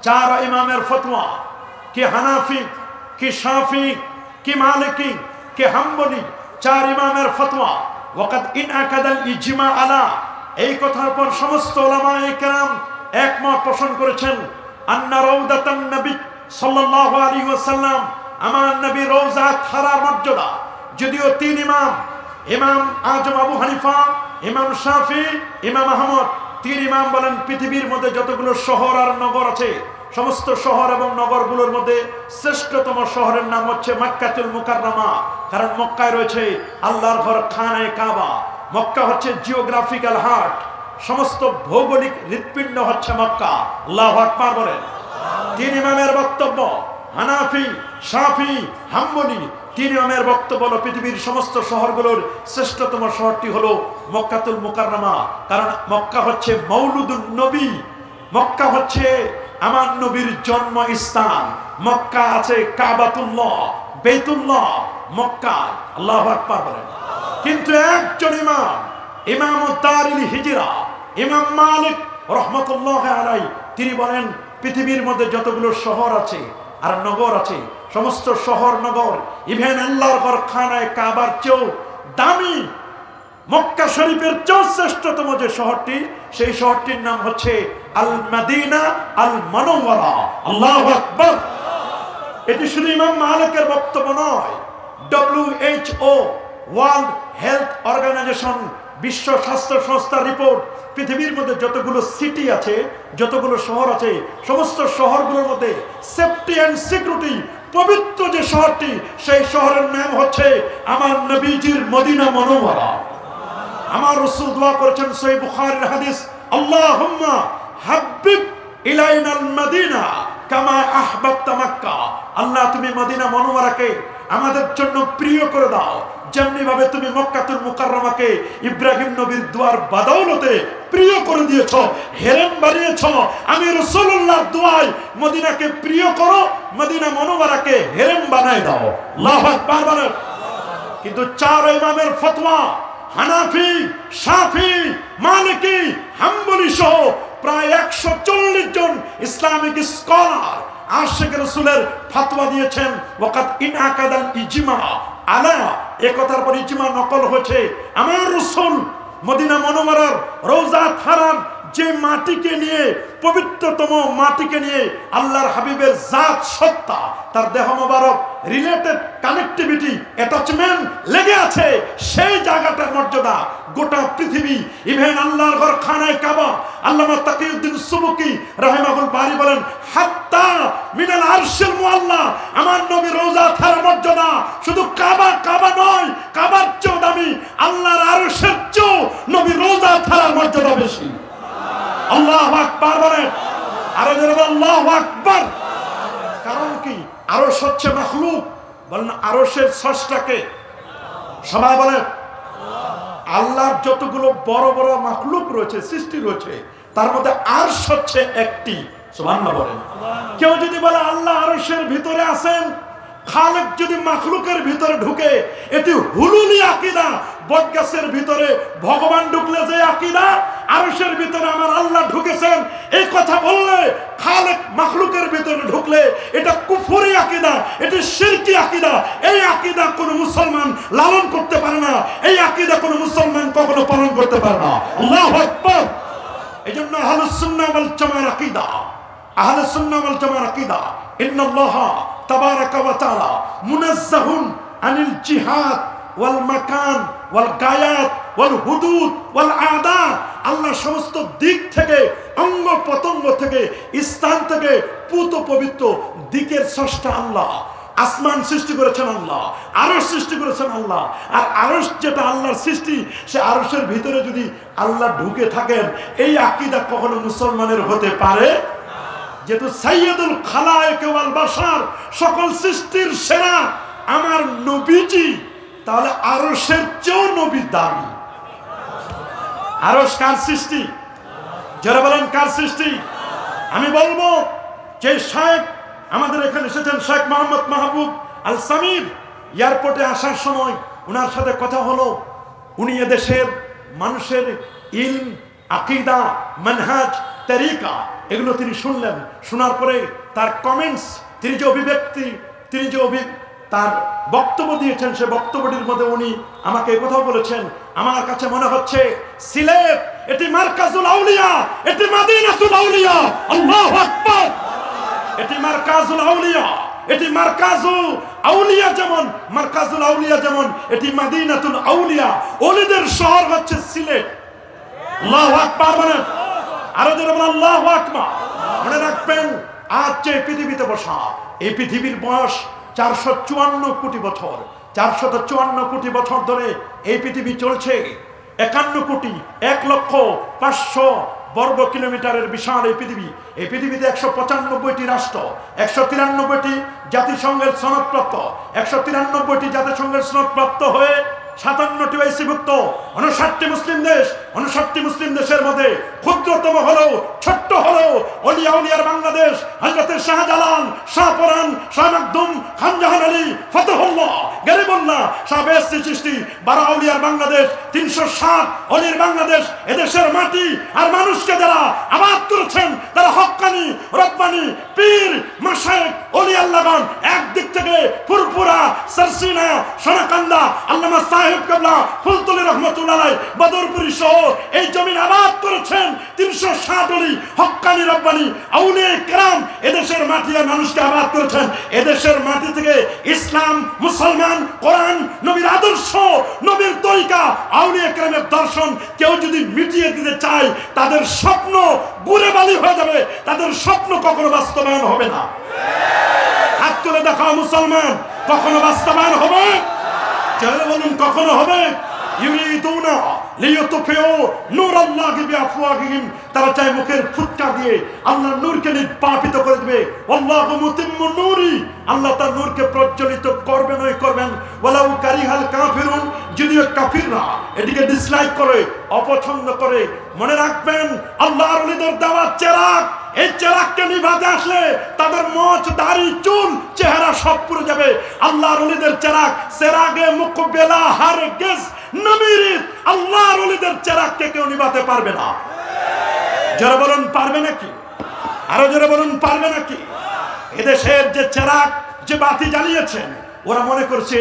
চার ইমামের ফতোয়া, কে হানাফি, কে শাফি, কে মালিকি, কে হাম্বলি, চার ইমামের ফতোয়া। ওয়াকাদ ইনআকাদাল ইজমা আলা, এই কথার উপর সমস্ত উলামায়ে কেরাম একমত পোষণ করেছেন। আন্না রাউদাতান নবী সাল্লাল্লাহু আলাইহি ওয়াসাল্লাম, আমার নবী রওজা থারার মর্যাদা, যদিও তিন ইমাম, ইমাম আজম আবু হানিফা, ইমাম শাফি, ইমাম আহমদ, তিন ইমাম বলেন পৃথিবীর মধ্যে যতগুলো শহর আর নগর আছে, সমস্ত শহর এবং নগরগুলোর মধ্যে শ্রেষ্ঠতম শহরের নাম হচ্ছে মক্কাতুল মুকাররমা। কারণ মক্কায় রয়েছে আল্লাহর ঘর খানায়ে কাবা। মক্কা হচ্ছে জিওগ্রাফিক্যাল হার্ট, সমস্ত ভৌগোলিক হৃৎপিণ্ড হচ্ছে মক্কা। আল্লাহু আকবার বলেন। তিন ইমামের বক্তব্য, হানাফি, শাফি, হাম্বলি, তিন ইমামের বক্তব্য হলো পৃথিবীর সমস্ত শহরগুলোর শ্রেষ্ঠতম শহরটি হলো মক্কাতুল মুকাররমা। কারণ মক্কা হচ্ছে মৌলুদুন নবী, মক্কা হচ্ছে আমার নবীর জন্মস্থান। মক্কা আছে কাবাতুল্লাহ, বেতুল্লাহ মক্কা। আল্লাহু আকবার বলেন। কিন্তু একজন ইমাম, ইমাম দারিল হিজরা, ইমাম মালিক রহমাতুল্লাহ আলাইহি, তিনি বলেন পৃথিবীর মধ্যে যতগুলো শহর আছে আর নগর আছে, সমস্ত শহর নগর, ইভেন আল্লাহর ঘর খানায়ে কাবার চেয়েও দামি, মক্কা শরীফের চেয়েও শ্রেষ্ঠতম যে শহরটি, সেই শহরটির নাম হচ্ছে আল মাদিনা আল মুনাওয়ারা। আল্লাহু আকবার। এটি শুধু ইমাম মালিকের বক্তব্য নয়, WHO ওয়ার্ল্ড হেলথ অর্গানাইজেশন, বিশ্ব স্বাস্থ্য সংস্থার রিপোর্ট, পৃথিবীর মধ্যে যতগুলো সিটি আছে, যতগুলো শহর আছে, সমস্ত শহরগুলোর মধ্যে সেফটি অ্যান্ড সিকিউরিটি পবিত্র যে শহরটি, সেই শহরের নাম হচ্ছে আমার নবীজির মদিনা মুনাওয়ারা। আমার রাসূল দোয়া করেছেন, সহিহ বুখারীর হাদিস, আল্লাহুম্মা হাব্বিব ইলাইনাল মদিনা কামা আহবাবতা মক্কা। আল্লাহ তুমি মদিনা মুনাওয়ারাকে আমাদের জন্য প্রিয় করে দাও, যেমনি ভাবে তুমি মক্কাতুল মুকাররমাকে ইব্রাহিম নবীর দুয়ার বাদৌলতে প্রিয় করে দিয়েছ, হেরেম বানিয়েছ। আমি রাসূলুল্লাহর দোয়ায় মদিনাকে প্রিয় করো, মদিনা মুনাওয়ারাকে হেরেম বানায় দাও। আল্লাহু আকবার বলেন। কিন্তু চার ইমামের ফতোয়া, হানাফি, শাফি, মালিকি, হাম্বলি সহ প্রায় 140 জন ইসলামিক স্কলার আশিক রাসূলের ফতোয়া দিয়েছেন। ওয়াকাদ ইনআকাদাল ইজমা আলা, এই কথার পর ইজমা নকল হয়েছে। আমার রাসূল মদিনা মুনাওয়ারার রওজা থারার যে মাটিকে নিয়ে, পবিত্রতম মাটিকে নিয়ে আল্লাহর হাবিবের জাত সত্তা, তার দেহ মোবারক রিলেটেড কানেক্টিভিটি, অ্যাটাচমেন্ট লেগে আছে, সেই জায়গাটার মর্যাদা গোটা পৃথিবী, ইভেন আল্লাহর ঘর খানায়ে কাবা। আল্লামা তাকিউদ্দিন সুবকি রাহিমাহুল বারি বলেন, হাত্তা মিনাল আরশিল মুআল্লা, আমার নবী রওজা থারার মর্যাদা শুধু কাবা কাবা নয়, কাবার চেয়েও দামি, আল্লাহর আরশের চেয়েও নবী রওজা থারার মর্যাদা বেশি। আল্লাহু আকবার বলেন। আরো জোরে বলেন আল্লাহু আকবার। কারণ কি? আরশ হচ্ছে মাখলুক। বলেন আরশের স্রষ্টাকে? সবাই বলেন আল্লাহর যতগুলো বড় বড় মাখলুক রয়েছে, সৃষ্টি রয়েছে, তার মধ্যে আরশ হচ্ছে একটি। সুবহানাল্লাহ বলেন। কেউ যদি বলে আল্লাহ আরশের ভিতরে আছেন, খালেক যদি মাখলুকের ভিতরে ঢুকে, এটি হুলুলি আকীদা। বটগাছের ভিতরে ভগবান ঢুকলে যে আকীদা, আরশের ভিতরে আমার আল্লাহ ঢুকেছেন এই কথা বললে, খালেক মাখলুকের ভিতরে ঢুকলে এটা কুফরি আকীদা, এটি শিরকি আকীদা। এই আকীদা কোনো মুসলমান লালন করতে পারে না, এই আকীদা কোনো মুসলমান কখনো পালন করতে পারে না। আল্লাহু আকবার। এজন্য আহলুস সুন্নাহ ওয়াল জামাআর আকীদা, আহলুস সুন্নাহ ওয়াল জামাআর আকীদা, ইন্নাল্লাহা তাবারাকা ওয়া তাআলা মুনাজ্জাহুন আনিল জিহাদ ওয়াল মাকান ওয়াল গায়াত ওয়াল হুদুদ ওয়াল আদা। আল্লাহ সমস্ত দিক থেকে, অঙ্গ প্রত্যঙ্গ থেকে, স্থান থেকে পুত পবিত্র, দিকের স্রষ্টা আল্লাহ। আসমান সৃষ্টি করেছেন আল্লাহ, আরশ সৃষ্টি করেছেন আল্লাহ। আর আরশ যেটা আল্লাহর সৃষ্টি, সে আরশের ভিতরে যদি আল্লাহ ঢুকে থাকেন, এই আকীদা কখনো মুসলমানের হতে পারে? যেহেতু সাইয়্যিদুল খালায়েক ওয়াল বাশার, সকল সৃষ্টির সেরা আমার নবীজি, তাহলে আরশের চেয়েও নবী দামি। আরশ কার সৃষ্টি? যারা বলেন কার সৃষ্টি? আমি বলবো যে শেখ আমাদের এখানে এসেছেন, শেখ মোহাম্মদ মাহবুব আল সামির, এয়ারপোর্টে আসার সময় ওনার সাথে কথা হলো। উনি এদেশের মানুষের ইলম, আকীদা, মানহাজ, তরিকা এগুলো তিনি শুনলেন। শোনার পরে তার কমেন্টস, তিনি যে অভিব্যক্তি, তিনি যে তার বক্তব্য দিয়েছেন, সে বক্তব্যটির মধ্যে উনি আমাকে একথাও বলেছেন, আমার কাছে মনে হচ্ছে সিলেট এটি মারকাজুল আউলিয়া, এটি মাদিনাতুল আউলিয়া। আল্লাহু আকবার। এটি মারকাজুল আউলিয়া, এটি মারকাজুল আউলিয়া, যেমন মারকাজুল আউলিয়া যেমন এটি মাদিনাতুল আউলিয়া। ওলিদের শহর হচ্ছে সিলেট। আল্লাহু আকবার বলেন, আরো জোরে বলেন আল্লাহু আকবার। মনে রাখবেন, আজ যে পৃথিবীতে বসা, এই পৃথিবীর বয়স 454 কোটি বছর। 454 কোটি বছর ধরে এই পৃথিবী চলছে। 51,05,00,000 বর্গ কিলোমিটারের বিশাল এই পৃথিবী। এই পৃথিবীতে 195টি রাষ্ট্র, 193টি জাতিসংঘের সনদপ্রাপ্ত, 193টি জাতিসংঘের সনদপ্রাপ্ত হয়ে 57টি ওয়াইসিভুক্ত 59টি মুসলিম দেশ। 59টি মুসলিম দেশের মধ্যে ক্ষুদ্রতম হলেও, ছোট্ট হলেও অলিয়া উলিয়ার বাংলাদেশ, হযরত শাহজালাল, শাহপরান, শাহ মাকদুম, খান জাহান আলী, ফতহুল্লাহ, গরিবুল্লাহ, শাহ বেহেশতি চিশতি, বারা আউলিয়ার বাংলাদেশ, 307 অলির বাংলাদেশ। এদেশের মাটি আর মানুষকে যারা আবাদ করেছেন, তারা হক্কানি, রব্বানি, পীর, মাশায়েখ, অলি আল্লাহগণ, একদিক থেকে ফুরফুরা, সরসিনা, সোনাকান্দা, আল্লামা সাহেব কেবলা, ফুলতলি রহমতুল্লাহ আলাইহি, বদরপুরি সহ এই জমিন আবাদ করেছেন 307 অলি, হক্কানি, রব্বানি, আউলিয়া কেরাম। এদেশের মাটি আর মানুষকে আবাদ করেছেন। এদেশের মাটি থেকে ইসলাম, মুসলমান, কোরআন, নবীর আদর্শ, নবীর তরিকা, আউলিয়া কেরামের দর্শন কেউ যদি মিটিয়ে দিতে চায়, তাদের স্বপ্ন গুড়ে বালি হয়ে যাবে, তাদের স্বপ্ন কখনো বাস্তবায়ন হবে না। হাত তুলে দেখাও মুসলমান, কখনো বাস্তবায়ন হবে? চলে বলুন কখনো হবে? ইউরিদুনা লিইউতফিউ নূরাল্লাহি বিআফওয়াহিহিম, তারা চায় মুখের ফুৎকার দিয়ে আল্লাহর নূরকে নির্বাপিত করে দিবে। আল্লাহু মুতিম্মু নূরি, আল্লাহ তার নূরকে প্রজ্বলিত করবেনই করবেন। ওয়ালাউ কারিহাল কাফিরুন, যদিও কাফিররা এটিকে ডিসলাইক করে, অপছন্দ করে। মনে রাখবেন, আল্লাহর ওলিদের দেওয়া চেরাগ, এই চেরাগকে নিভাতে আসলে তাদের মোচ, দাড়ি, চুল, চেহারা সব পুড়ে যাবে। আল্লাহর ওলিদের চেরাগ, চেরাগে মুকবেলা হারগিজ নমিরিদ, আল্লাহর ওলিদের চেরাগকে কেউ নিভাতে পারবে না। যারা বলুন পারবে নাকি? আরো যারা বলুন পারবে নাকি? এদেশের যে চেরাগ, যে বাতি জ্বালিয়েছেন, ওরা মনে করছে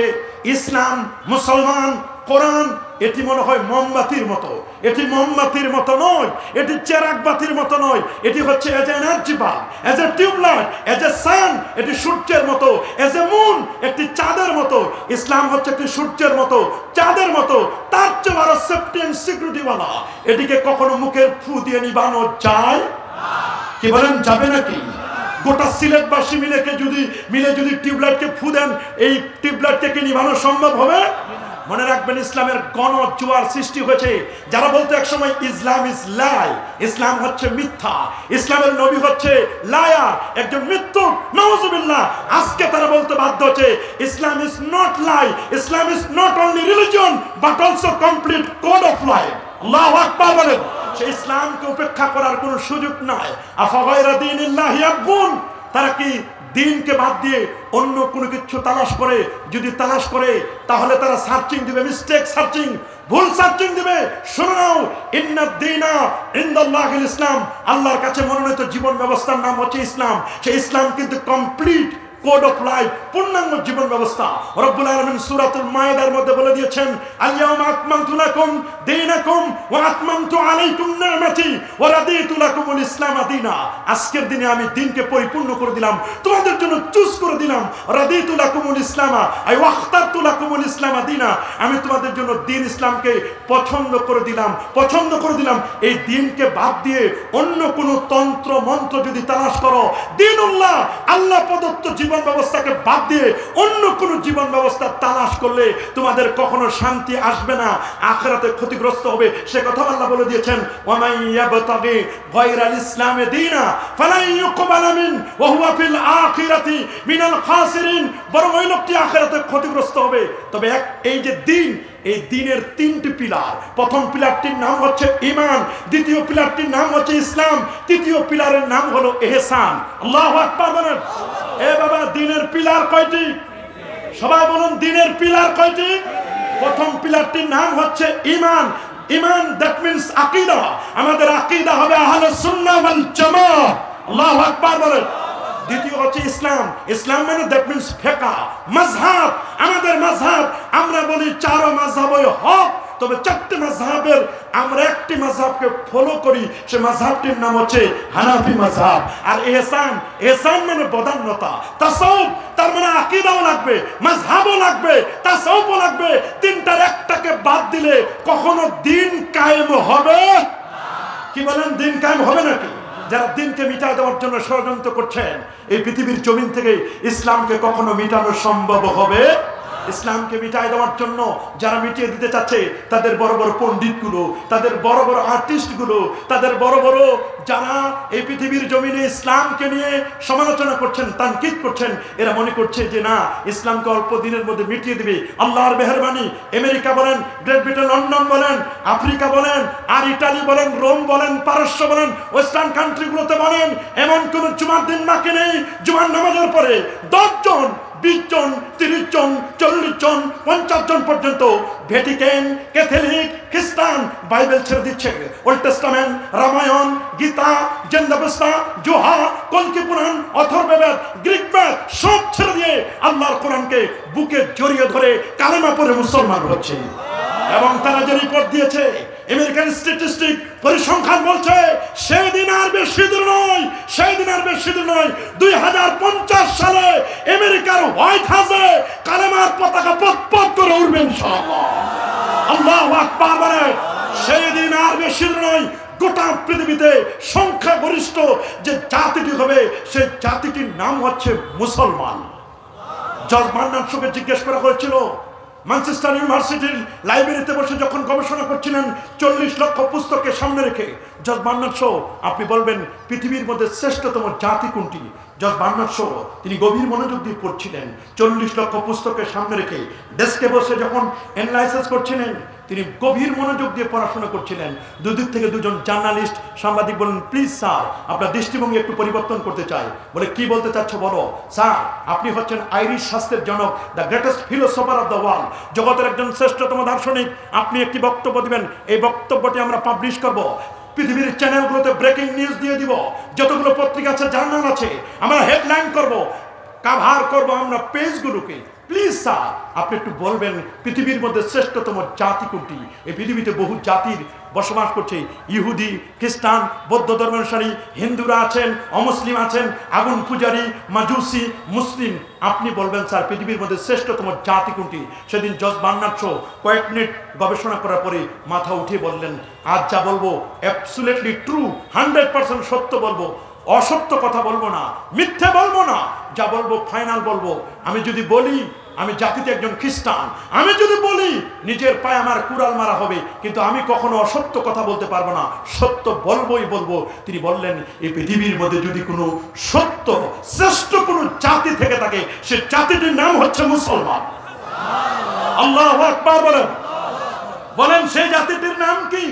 ইসলাম, মুসলমান, কোরআন এটি মনে হয় মোমবাতির মতো। এটি মোমবাতির মতো নয়, এটি চেরাগ বাতির মতো নয়। এটি হচ্ছে as a energy bulb, as a tube light, as a sun, এটি সূর্যের মতো, এজ এ মুন, একটি চাঁদের মতো। ইসলাম হচ্ছে একটি সূর্যের মতো, চাঁদের মতো, তার চেয়ে বড় সেফটি এন্ড সিকিউরিটিওয়ালা। এটিকে কখনো মুখের ফু দিয়ে নিবানো যায়? কি বলেন, যাবে নাকি? গোটা সিলেটবাসী মিলে যদি টিউবলাইটকে ফু দেন, এই টিউবলাইটকে কি নিভানো সম্ভব হবে? মনে রাখবেন, ইসলামের গণ জোয়ার সৃষ্টি হয়েছে। যারা বলতো একসময় ইসলাম ইজ লাই, ইসলাম হচ্ছে মিথ্যা, ইসলামের নবী হচ্ছে লায়ার, একজন মৃত্যুক, নাউজুবিল্লাহ। আজকে তারা বলতে বাধ্য হচ্ছে Islam is not lie, Islam is not only religion but also complete code of life. আল্লাহু আকবার বলেন। সে ইসলামকে উপেক্ষা করার কোনো সুযোগ নাই। আফা গায়রা দীনিল্লাহি ইয়াবগুন, তারা কি দিনকে বাদ দিয়ে অন্য কোনো কিছু তালাশ করে? যদি তালাশ করে, তাহলে তারা সার্চিং দিবে, মিস্টেক সার্চিং, ভুল সার্চিং দিবে। শুনে নাও, ইন্নাদ দীনা ইনদাল্লাহিল ইসলাম, আল্লাহর কাছে মনোনীত জীবন ব্যবস্থার নাম হচ্ছে ইসলাম। সেই ইসলাম কিন্তু কমপ্লিট কোড অফ লাইফ, পূর্ণাঙ্গ জীবন ব্যবস্থা। রব্বুল আলামিন সূরাতুল মায়েদার মধ্যে বলে দিয়েছেন, আল-ইয়াওমা আকমালতু লাকুম দীনাকুম ওয়া আতমামতু আলাইকুম নি'মাতি ওয়া রাদিতু লাকুমুল ইসলাম দীনা। আজকের দিনে আমি দ্বীনকে পরিপূর্ণ করে দিলাম, তোমাদের জন্য চুজ করে দিলাম। রাদিতু লাকুমুল ইসলাম আই ওয়াখতারতু লাকুমুল ইসলাম দীনা, আমি তোমাদের জন্য দ্বীন ইসলামকে পছন্দ করে দিলাম। এই দ্বীনকে বাদ দিয়ে অন্য কোনো তন্ত্র মন্ত্র যদি তালাশ করো, দ্বীনুল্লাহ, আল্লাহ প্রদত্ত জীবন ব্যবস্থাকে বাদ দিয়ে অন্য কোন জীবন ব্যবস্থা তালাশ করলে তোমাদের কখনো শান্তি আসবে না, আখিরাতে ক্ষতিগ্রস্ত হবে। সে কথা আল্লাহ বলে দিয়েছেন, ওয়ামাই ইয়াবতাগি গায়রাল ইসলামে দীনা ফালাই ইউকবালা মিন ওয়া হুয়া ফিল আখিরাতি মিনাল খাসিরিন, বরং ওই লোকটি আখিরাতে ক্ষতিগ্রস্ত হবে। তবে এই যে দ্বীন, এই দ্বীনের 3টি পিলার। প্রথম পিলারটির নাম হচ্ছে ঈমান, দ্বিতীয় পিলারটির নাম হচ্ছে ইসলাম, তৃতীয় পিলারের নাম হলো ইহসান। আল্লাহু আকবার বলেন। এ বাবা, দ্বীনের পিলার কয়টি? সবাই বলুন, দ্বীনের পিলার কয়টি? প্রথম পিলারটির নাম হচ্ছে ঈমান, ঈমান দ্যাট মিন্স আকীদা। আমাদের আকীদা হবে আহলুস সুন্নাহ ওয়াল জামাআহ। আল্লাহু আকবার বলেন। দ্বিতীয় হচ্ছে ইসলাম। ইসলাম মানে দ্যাট মিন্স ফিকহ, মাযহাব। আমাদের মাযহাব, আমরা বলি চারো মাযহাবই হক, তবে চারটি মাযহাবের আমরা একটি মাযহাবকে ফলো করি, সে মাযহাবটির নাম হচ্ছে হানাফি মাযহাব। আর ইহসান, ইহসান মানে বদান্যতা। তাসাউফ তার মানে আকীদাও লাগবে, মাযহাবও লাগবে, তাসাউফও লাগবে। তিনটার একটাকে বাদ দিলে কখনো দিন কায়েম হবে? কি বলেন, দিন কায়েম হবে নাকি? যারা দিনকে মিটায় দেওয়ার জন্য ষড়যন্ত্র করছেন, এই পৃথিবীর জমিন থেকে ইসলামকে কখনো মিটানো সম্ভব হবে? ইসলামকে মিটায় দেওয়ার জন্য যারা মিটিয়ে দিতে চাচ্ছে, তাদের বড় বড় পণ্ডিতগুলো, তাদের বড় বড় আর্টিস্টগুলো, তাদের বড় বড় যারা এই পৃথিবীর জমিনে ইসলামকে নিয়ে সমালোচনা করছেন, তানকিদ করছেন, এরা মনে করছে যে না, ইসলামকে অল্প দিনের মধ্যে মিটিয়ে দিবে। আল্লাহর মেহেরবানি, আমেরিকা বলেন, গ্রেট ব্রিটেন, লন্ডন বলেন, আফ্রিকা বলেন, আর ইটালি বলেন, রোম বলেন, পারস্য বলেন, ওয়েস্টার্ন কান্ট্রিগুলোতে বলেন, এমন কোন জুমার দিন বাকি নেই জুমার নামাজের পরে 10 জন, 20 জন, 30 জন, 40 জন, 50 জন পর্যন্ত ভ্যাটিকান, ক্যাথলিক, খ্রিস্টান বাইবেল ছেড়ে দিচ্ছে। ওল্ড টেস্টামেন্ট, রামায়ণ, গীতা, জেন্দাবস্তা, জোহা, কল্কি পুরাণ, অথর্ববেদ, গ্রিক বেদ সব ছেড়ে দিয়ে আল্লাহর কোরআনকে বুকে জড়িয়ে ধরে কালেমা পড়ে মুসলমান হচ্ছে। এবং তারা যে রিপোর্ট দিয়েছে, আমেরিকান স্ট্যাটিস্টিক পরিসংখ্যান বলছে, সেই দিন আর বেশি দূর নয়, সেই দিন আর বেশি দূর নয়, 2050 সালে আমেরিকার হোয়াইট হাউসে কালেমার পতাকা পতপত করে উড়বে ইনশাআল্লাহ। আল্লাহু আকবার বলে। সেই দিন আর বেশি দূর নয়, গোটা পৃথিবীতে সংখ্যাগরিষ্ঠ যে জাতিটি হবে, সেই জাতিটির নাম হচ্ছে মুসলমান। জর্জ বার্নার্ড শোকে জিজ্ঞেস করা হয়েছিল, ম্যানচেস্টার ইউনিভার্সিটির লাইব্রেরিতে বসে যখন গবেষণা করছিলেন 40 লক্ষ পুস্তককে সামনে রেখে, জর্জ বার্নার্ড শো আপনি বলবেন পৃথিবীর মধ্যে শ্রেষ্ঠতম জাতি কোনটি? জর্জ বার্নার্ড শো তিনি গভীর মনোযোগ দিয়ে পড়ছিলেন, 40 লক্ষ পুস্তকের সামনে রেখে ডেস্কে বসে যখন অ্যানালাইসিস করছিলেন, তিনি গভীর মনোযোগ দিয়ে পড়াশোনা করছিলেন। দুদিক থেকে দুজন জার্নালিস্ট, সাংবাদিক বলেন, প্লিজ স্যার, আপনার দৃষ্টিভঙ্গি একটু পরিবর্তন করতে চাই। বলে, কি বলতে চাচ্ছ বলো। স্যার, আপনি হচ্ছেন আইরিশ শাস্ত্রের জনক, the greatest philosopher of the world, জগতের একজন শ্রেষ্ঠতম দার্শনিক। আপনি একটি বক্তব্য দিবেন, এই বক্তব্যটি আমরা পাবলিশ করব, পৃথিবীর চ্যানেলগুলোতে ব্রেকিং নিউজ দিয়ে দিব, যতগুলো পত্রিকা আছে, জার্নাল আছে, আমরা হেডলাইন করব, কাভার করব আমরা পেজগুলোকে। প্লিজ স্যার, আপনি একটু বলবেন পৃথিবীর মধ্যে শ্রেষ্ঠতম জাতি কোনটি? এই পৃথিবীতে বহু জাতির বসবাস করছে, ইহুদি, খ্রিস্টান, বৌদ্ধ ধর্মানুসারী, হিন্দুরা আছেন, অমুসলিম আছেন, আগুন পূজারী, মাজুসি, মুসলিম। আপনি বলবেন স্যার পৃথিবীর মধ্যে শ্রেষ্ঠতম জাতি কোনটি? সেদিন জর্জ বার্নার্ড শো কয়েক মিনিট গবেষণা করার পরে মাথা উঠিয়ে বললেন, আজ যা বলবো অ্যাবসলিউটলি ট্রু, 100% সত্য বলবো, অসত্য কথা বলবো না, মিথ্যে বলবো না, যা বলবো ফাইনাল বলবো। আমি যদি বলি আমি জাতিতে একজন খ্রিস্টান, আমি যদি বলি নিজের পায়ে আমার কুড়াল মারা হবে, কিন্তু আমি কখনো অসত্য কথা বলতে পারবো না, সত্য বলবোই বলবো। তিনি বললেন, এই পৃথিবীর মধ্যে যদি কোনো সত্য শ্রেষ্ঠ কোনো জাতি থেকে থাকে, সে জাতিটির নাম হচ্ছে মুসলমান। আল্লাহু আকবার বলেন। বলেন সেই জাতিটির নাম কি?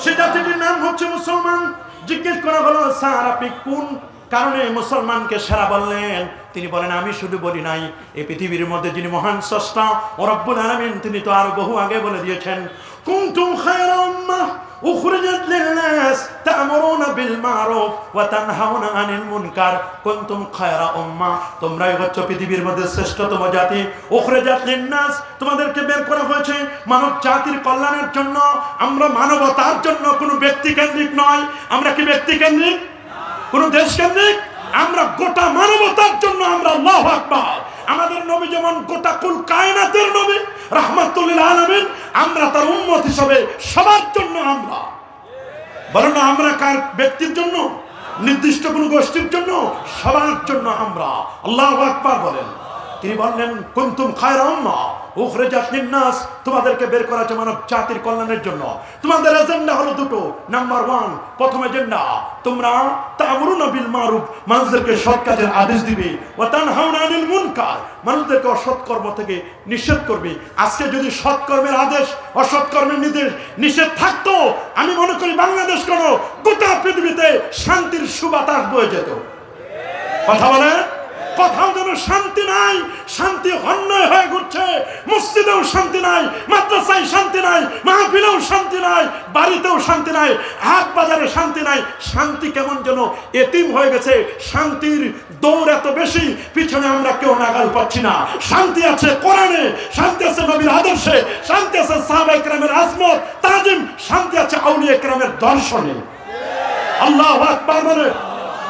সে জাতিটির নাম হচ্ছে মুসলমান। জিজ্ঞেস করা হলো, স্যার আপনি কোন কারণে মুসলমানকে সেরা বললেন? তিনি বলেন, আমি শুধু বলি নাই, এই পৃথিবীর মধ্যে যিনি মহান স্রষ্টা ও রব্বুল আলামিন, তিনি তো আরো বহু আগে বলে দিয়েছেন, কুনতুম খায়রা উম্মাহ উখরিজাত লিন-নাস তা'মুরুনা বিল মা'রুফ ওয়া তানহাউনা আনিল মুনকার। কুনতুম খায়রা উম্মাহ, তোমরাই হচ্ছ পৃথিবীর মধ্যে শ্রেষ্ঠতম জাতি। উখরিজাত লিন-নাস, তোমাদেরকে বের করা হয়েছে মানব জাতির কল্যাণের জন্য। আমরা মানবতার জন্য, কোনো ব্যক্তি কেন্দ্রিক নয়। আমরা কি ব্যক্তি কেন্দ্রিক? কোনো দেশ কেন্দ্রিক? আমরা গোটা মানবতার জন্য। আমরা আল্লাহু আকবার। আমাদের নবী যেমন গোটা কুল কায়নাতের নবী, রাহমাতুল লিল আলামিন, আমরা তার উম্মত হিসেবে সবার জন্য। আমরা বলেন না, আমরা কার ব্যক্তির জন্য, নির্দিষ্ট কোনো গোষ্ঠীর জন্য, সবার জন্য আমরা। আল্লাহু আকবার বলেন। তিনি বললেন, কুনতুম খায়রা উম্মাহ উখরিজাত লিন-নাস, তোমাদেরকে বের করা হয়েছে মানব জাতির কল্যাণের জন্য। তোমাদের এজেন্ডা হলো দুটো। নাম্বার 1, প্রথম এজেন্ডা, তোমরা তা'মুরুনা বিল মা'রুফ, মানুষদেরকে সৎ কাজের আদেশ দিবে, ওয়া তানহাউনা আনিল মুনকার, মানুষদেরকে অসৎ কর্ম থেকে নিষেধ করবে। আজকে যদি সৎ কর্মের আদেশ, অসৎ কর্মের নিষেধ থাকতো, আমি মনে করি বাংলাদেশ কেন, গোটা পৃথিবীতে শান্তির সুবাতাস বয়ে যেত। কথা বলেন। কোথাও যেন শান্তি নাই, শান্তি অন্যায় হয়ে ঘুরছে। মসজিদেও শান্তি নাই, মাদ্রাসায় শান্তি নাই, মাহফিলেও শান্তি নাই, বাড়িতেও শান্তি নাই, হাট বাজারে শান্তি নাই। শান্তি কেমন যেন এতিম হয়ে গেছে। শান্তির দৌড় এত বেশি, পিছনে আমরা কেউ নাগাল পাচ্ছি না। শান্তি আছে কোরআনে, শান্তি আছে নবীর আদর্শে, শান্তি আছে সাহাবায়ে কেরামের আজমত তাজিম, শান্তি আছে আউলিয়া কেরামের দর্শনে। আল্লাহু আকবার বলে।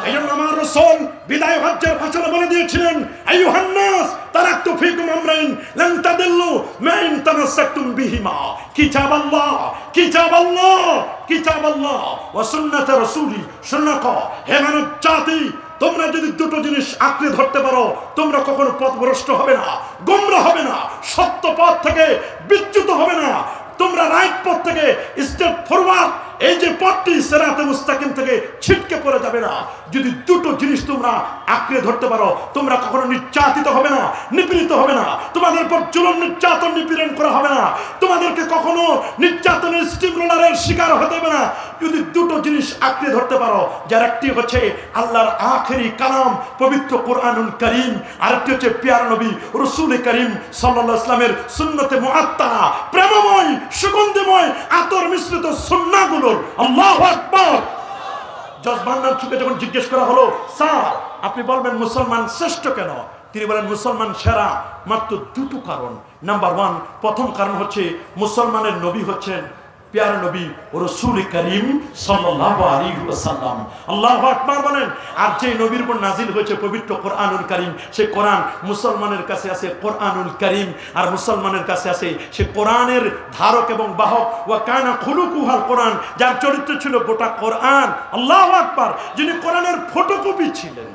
এইজন্য আমার রাসূল বিদায় হজ্জের ভাষণে বলে দিয়েছিলেন, আইয়ুহান নাস তারাকতু ফীকুম আমরাইন লান তাদিল্লু মা ইন তামাসসাকতুম বিহিমা, কিতাবাল্লাহ কিতাবাল্লাহ কিতাবাল্লাহ ওয়া সুন্নাত রাসূলি। সুন্নাকা, হে মানব জাতি, তোমরা যদি দুটো জিনিস আঁকড়ে ধরতে পারো, তোমরা কখনো পথভ্রষ্ট হবে না, গোমরা হবে না, সত্য পথ থেকে বিচ্যুত হবে না, তোমরা রাইট পথ থেকে স্টেপ ফরওয়ার্ড, এই যে পথটি সিরাতে মুস্তাকিম থেকে ছিটকে পড়ে যাবে না। যদি দুটো জিনিস তোমরা আঁকড়ে ধরতে পারো, তোমরা কখনো নির্যাতিত হবে না, নিপীড়িত হবে না, তোমাদের উপর জুলুম নির্যাতন নিপীড়ন করা হবে না, তোমাদেরকে কখনো নির্যাতনের স্টিম রোলারের শিকার হতে হবে না। যদি দুটো জিনিস আঁকড়ে ধরতে পারো, যার একটি হচ্ছে আল্লাহর আখেরি কালাম পবিত্র কোরআনুল কারীম, আরেকটি হচ্ছে প্যারা নবী রাসূল করিম সাল্লাল্লাহু আলাইহি ওয়াসাল্লামের সুন্নতে মুআত্তারা, প্রেমময় সুগন্ধিময় আতর মিশ্রিত সুন্নাহগুলোর। আল্লাহু আকবার। জজবান্নার চুকে যখন জিজ্ঞেস করা হলো, স্যার আপনি বলবেন মুসলমান শ্রেষ্ঠ কেন? তিনি বলেন, মুসলমান সেরা মাত্র দুটো কারণ। নাম্বার ওয়ান, প্রথম কারণ হচ্ছে মুসলমানের নবী হচ্ছেন প্যারা নবী রাসূল করিম সাল্লাল্লাহু আলাইহি ওয়াসাল্লাম। আল্লাহু আকবার বলেন। আর যে নবীর উপর নাজিল হয়েছে পবিত্র কোরআনুল কারীম, সেই কোরআন মুসলমানের কাছে আছে কোরআনুল কারীম, আর মুসলমানের কাছে আছে সে কোরআনের ধারক এবং বাহক। ওয়া কানা খুলুকুহাল কোরআন, যার চরিত্র ছিল গোটা কোরআন। আল্লাহু আকবার। যিনি কোরআনের ফটোকপি ছিলেন।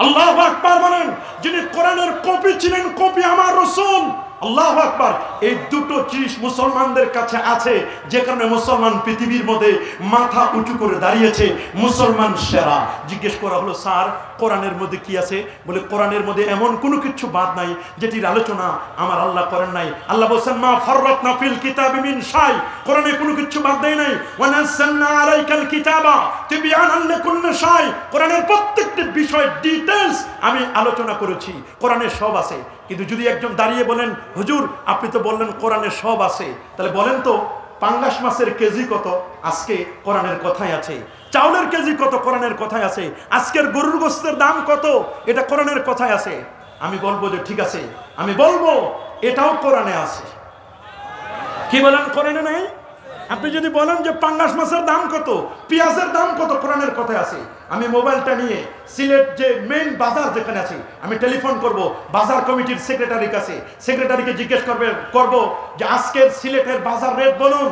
আল্লাহু আকবার বলেন। যিনি কোরআনের কপি ছিলেন, কপি আমার রাসূল। আল্লাহু আকবার। এই দুটো জিনিস মুসলমানদের কাছে আছে, যে কারণে মুসলমান পৃথিবীর মধ্যে মাথা উঁচু করে দাঁড়িয়েছে। মুসলমান সেরা। জিজ্ঞেস করা হলো, স্যার কোরআনের মধ্যে কি আছে? বলে, কোরআনের মধ্যে এমন কোনো কিছু বাদ নাই যেটির আলোচনা আমার আল্লাহ করেন নাই। আল্লাহ বলেন, মা ফাররাতনা ফিল কিতাবি মিন শাই, কোরআনে কোনো কিছু বাদ দেয় নাই। ওয়া নাযালনা আলাইকাল কিতাবা তিবয়ানান লিকুল্লি শাই, কোরআনের প্রত্যেকটি বিষয় ডিটেইলস আমি আলোচনা করেছি। কোরআনে সব আছে। কিন্তু যদি একজন দাঁড়িয়ে বলেন, হুজুর আপনি তো বললেন কোরআনে সব আছে, তাহলে বলেন তো পাঙ্গাস মাছের কেজি কত? আজকে কোরআনের কথাই আছে। চাউলের কেজি কত? কোরআনের কথাই আছে। আজকের গরুর গোশতের দাম কত? এটা কোরআনের কথাই আছে। আমি বলবো যে ঠিক আছে, আমি বলবো এটাও কোরআনে আছে। কি বলেন কোরআনে নাই? আপনি যদি বলেন যে পাঙ্গাস মাছের দাম কত, পেঁয়াজের দাম কত, কোরআনের কথাই আছে। আমি মোবাইলটা নিয়ে সিলেট যে মেইন বাজার যেখানে আছে, আমি টেলিফোন করব বাজার কমিটির সেক্রেটারির কাছে। সেক্রেটারিকে জিজ্ঞেস করব যে আজকের সিলেটের বাজার রেট বলুন,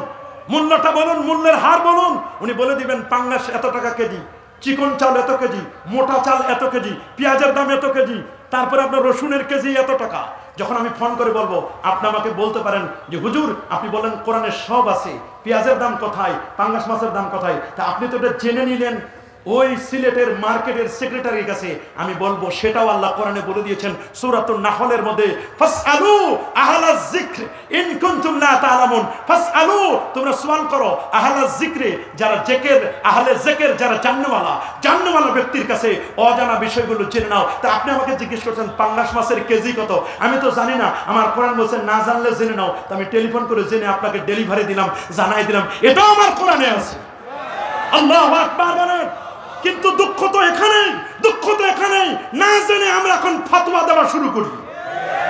মূল্যটা বলুন, মূল্যের হার বলুন। উনি বলে দিবেন পাঙ্গাস এত টাকা কেজি, চিকন চাল এত কেজি, মোটা চাল এত কেজি, পেঁয়াজের দাম এত কেজি, তারপরে আপনার রসুনের কেজি এত টাকা। যখন আমি ফোন করে বলবো, আপনি আমাকে বলতে পারেন যে হুজুর আপনি বলেন কোরআনে সব আছে, পেঁয়াজের দাম কোথায়, পাঙ্গাস মাছের দাম কোথায়? তা আপনি তো এটা জেনে নিলেন ওই সিলেটের মার্কেটের সেক্রেটারির কাছে। আমি বলবো সেটাও আল্লাহ কোরআনে বলে দিয়েছেন সূরাতুন নাহলের মধ্যে, ফাসআলু আহলাজ যিকর ইন কুনতুম লা তা'লামুন। ফাসআলু, তোমরা সওয়াল করো, আহলাজ যিকরে, যারা জিকির, আহলে যিকির, যারা জান্নাওয়ালা ব্যক্তির কাছে অজানা বিষয়গুলো জেনে নাও। তা আপনি আমাকে জিজ্ঞেস করছেন পাঙ্গাস মাছের কেজি কত? আমি তো জানি না। আমার কোরআন বলছে না জানলে জেনে নাও। তা আমি টেলিফোন করে জেনে আপনাকে ডেলিভারি দিলাম, জানাই দিলাম। এটাও আমার কোরআনে আছে। আল্লাহু আকবার বলেন। কিন্তু দুঃখ তো এখানেই, না জেনে আমরা এখন ফতোয়া দেওয়া শুরু করি।